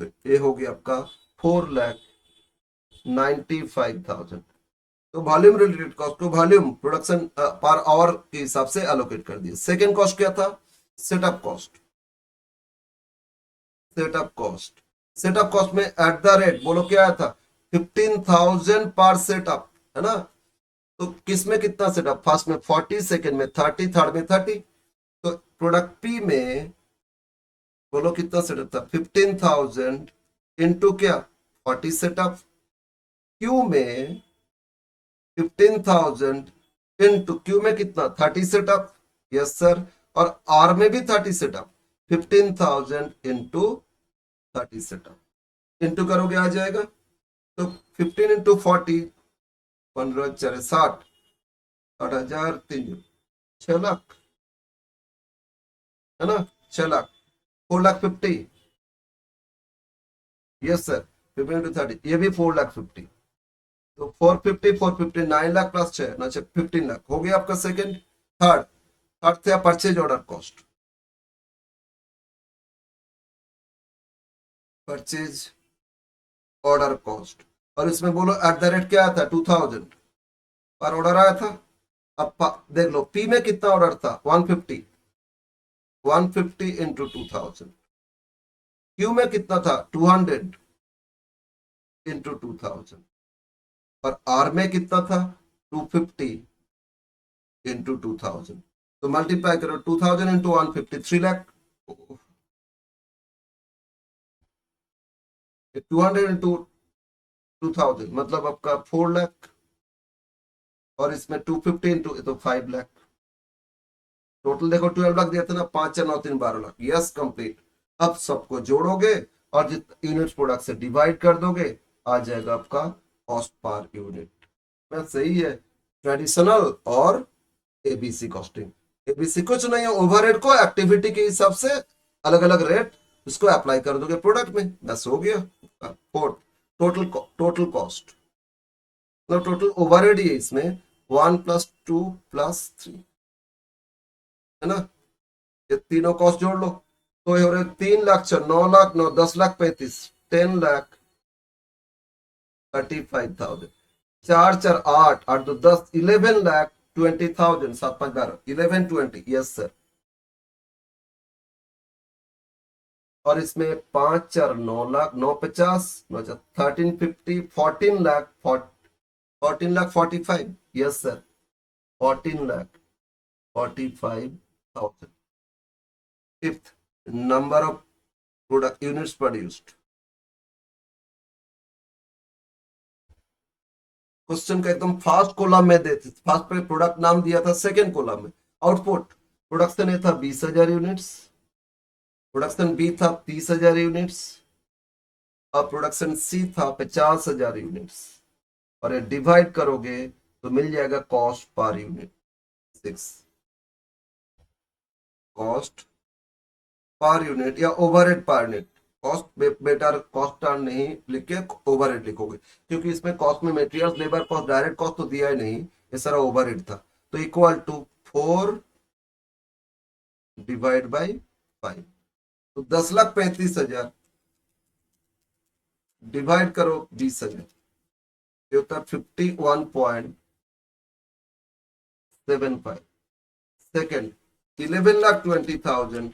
तो ये हो गया आपका 4,95,000। तो वॉल्यूम रिलेटेड कॉस्ट को वॉल्यूम प्रोडक्शन पर आवर के हिसाब से एलोकेट कर दिया। सेकेंड कॉस्ट क्या था, setup cost. Setup cost, setup cost में एट द रेट बोलो क्या आया था 15,000 पर सेटअप, है ना। तो किस में कितना सेटअप, फर्स्ट में 40, सेकेंड में 30, थर्ड में 30। तो प्रोडक्ट पी में बोलो कितना सेटअप था 15,000 इंटू क्या 40 सेटअप। क्यू में 15,000 इंटू क्यू में कितना 30 सेटअप, यस सर। और आर में भी 30 सेटअप, 15,000 इंटू 30 सेटअप। इंटू करोगे आ जाएगा, तो 15 इंटू 40, 15 4 60, 60,000 3, 6 लाख, है ना, 6 लाख, 4,50,000, यस सर। 15 इंटू 30, ये भी 4,50,000। तो 450 9 लाख प्लस 6 ना 15 लाख हो गया आपका सेकंड। थर्ड, थर्ड थे purchase order cost. Purchase order cost, और इसमें बोलो एट द रेट क्या आया था 2,000 पर ऑर्डर आया था। अब देख लो पी में कितना ऑर्डर था 150, 150 इंटू 2,000। क्यू में कितना था 200 इंटू 2,000, और आर में कितना था 250 इंटू 2,000। तो मल्टीप्लाई करो 2,000 इंटू 150, 3 लाख। 200 इंटू 2,000 मतलब आपका 4 लाख, और इसमें 250 इंटू तो 5 लाख। टोटल देखो 12 लाख दिया था ना, 5 4 9 3 12 लाख, यस कंप्लीट। अब सबको जोड़ोगे और जित यूनिट प्रोडक्ट से डिवाइड कर दोगे, आ जाएगा आपका कॉस्ट पर यूनिट। मैं सही है, ट्रेडिशनल और एबीसी कॉस्टिंग। एबीसी कुछ नहीं है, ओवरहेड को एक्टिविटी के हिसाब से अलग अलग रेट उसको अप्लाई कर दोगे प्रोडक्ट में, बस हो गया। फोर्थ, टोटल टोटल कॉस्ट, मतलब टोटल ओवरहेड ही है इसमें, 1 + 2 + 3, है ना। ये तीनों कॉस्ट जोड़ लो, तो ये हो रहे 3 लाख 9 लाख 9 10,35,000, 10,35,000। 4 4 8 8 2 10, 11,20,000, 7 5 12, 1120, yes sir. और इसमें 5 4 9 lakh 9 50, 1350, 14 lakh 14,45,000, yes sir. 14,45,000। Fifth, number of product units produced. Question का एकदम फर्स्ट कॉलम में देते, फर्स्ट पे प्रोडक्ट नाम दिया था, सेकंड कॉलम में आउटपुट प्रोडक्शन ए था 20,000 यूनिट्स, प्रोडक्शन बी था 30,000 यूनिट्स, और प्रोडक्शन सी था 50,000 यूनिट्स। और ये डिवाइड करोगे तो मिल जाएगा cost per unit 6। Cost per unit या overhead per unit, cost better cost नहीं लिख के ओवरहेड लिखोगे, क्योंकि इसमें कॉस्ट में material labour cost direct cost तो दिया ही नहीं, ये सारा ओवरहेड था। तो इक्वल टू 4 डिवाइड बाई 5, तो 10,35,000 डिवाइड करो 20,000, ये होता है 51.75। सेकेंड, 11,20,000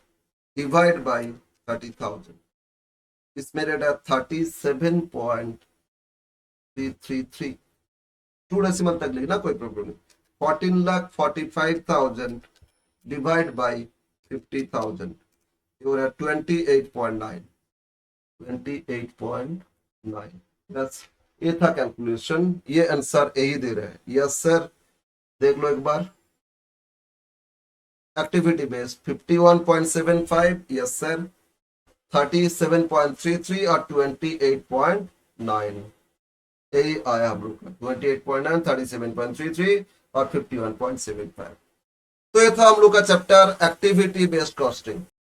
डिवाइड बाई 30,000, इसमें रेट है 37.333, 2 डेसिमल तक लिखना कोई प्रॉब्लम नहीं। 14,45,000 डिवाइड बाई 50,000, ये हो रहा है 28.9, 28.9। यस, ये था कैलकुलेशन, ये आंसर यही दे रहे हैं। यस सर, देख लो एक बार। एक्टिविटी बेस्ड 51.75, यस सर, 37.33 और 28.9, यही आया हम लोग का। 28.9, 37.33 और 51.75। तो ये था हम लोग का चैप्टर एक्टिविटी बेस्ड कॉस्टिंग।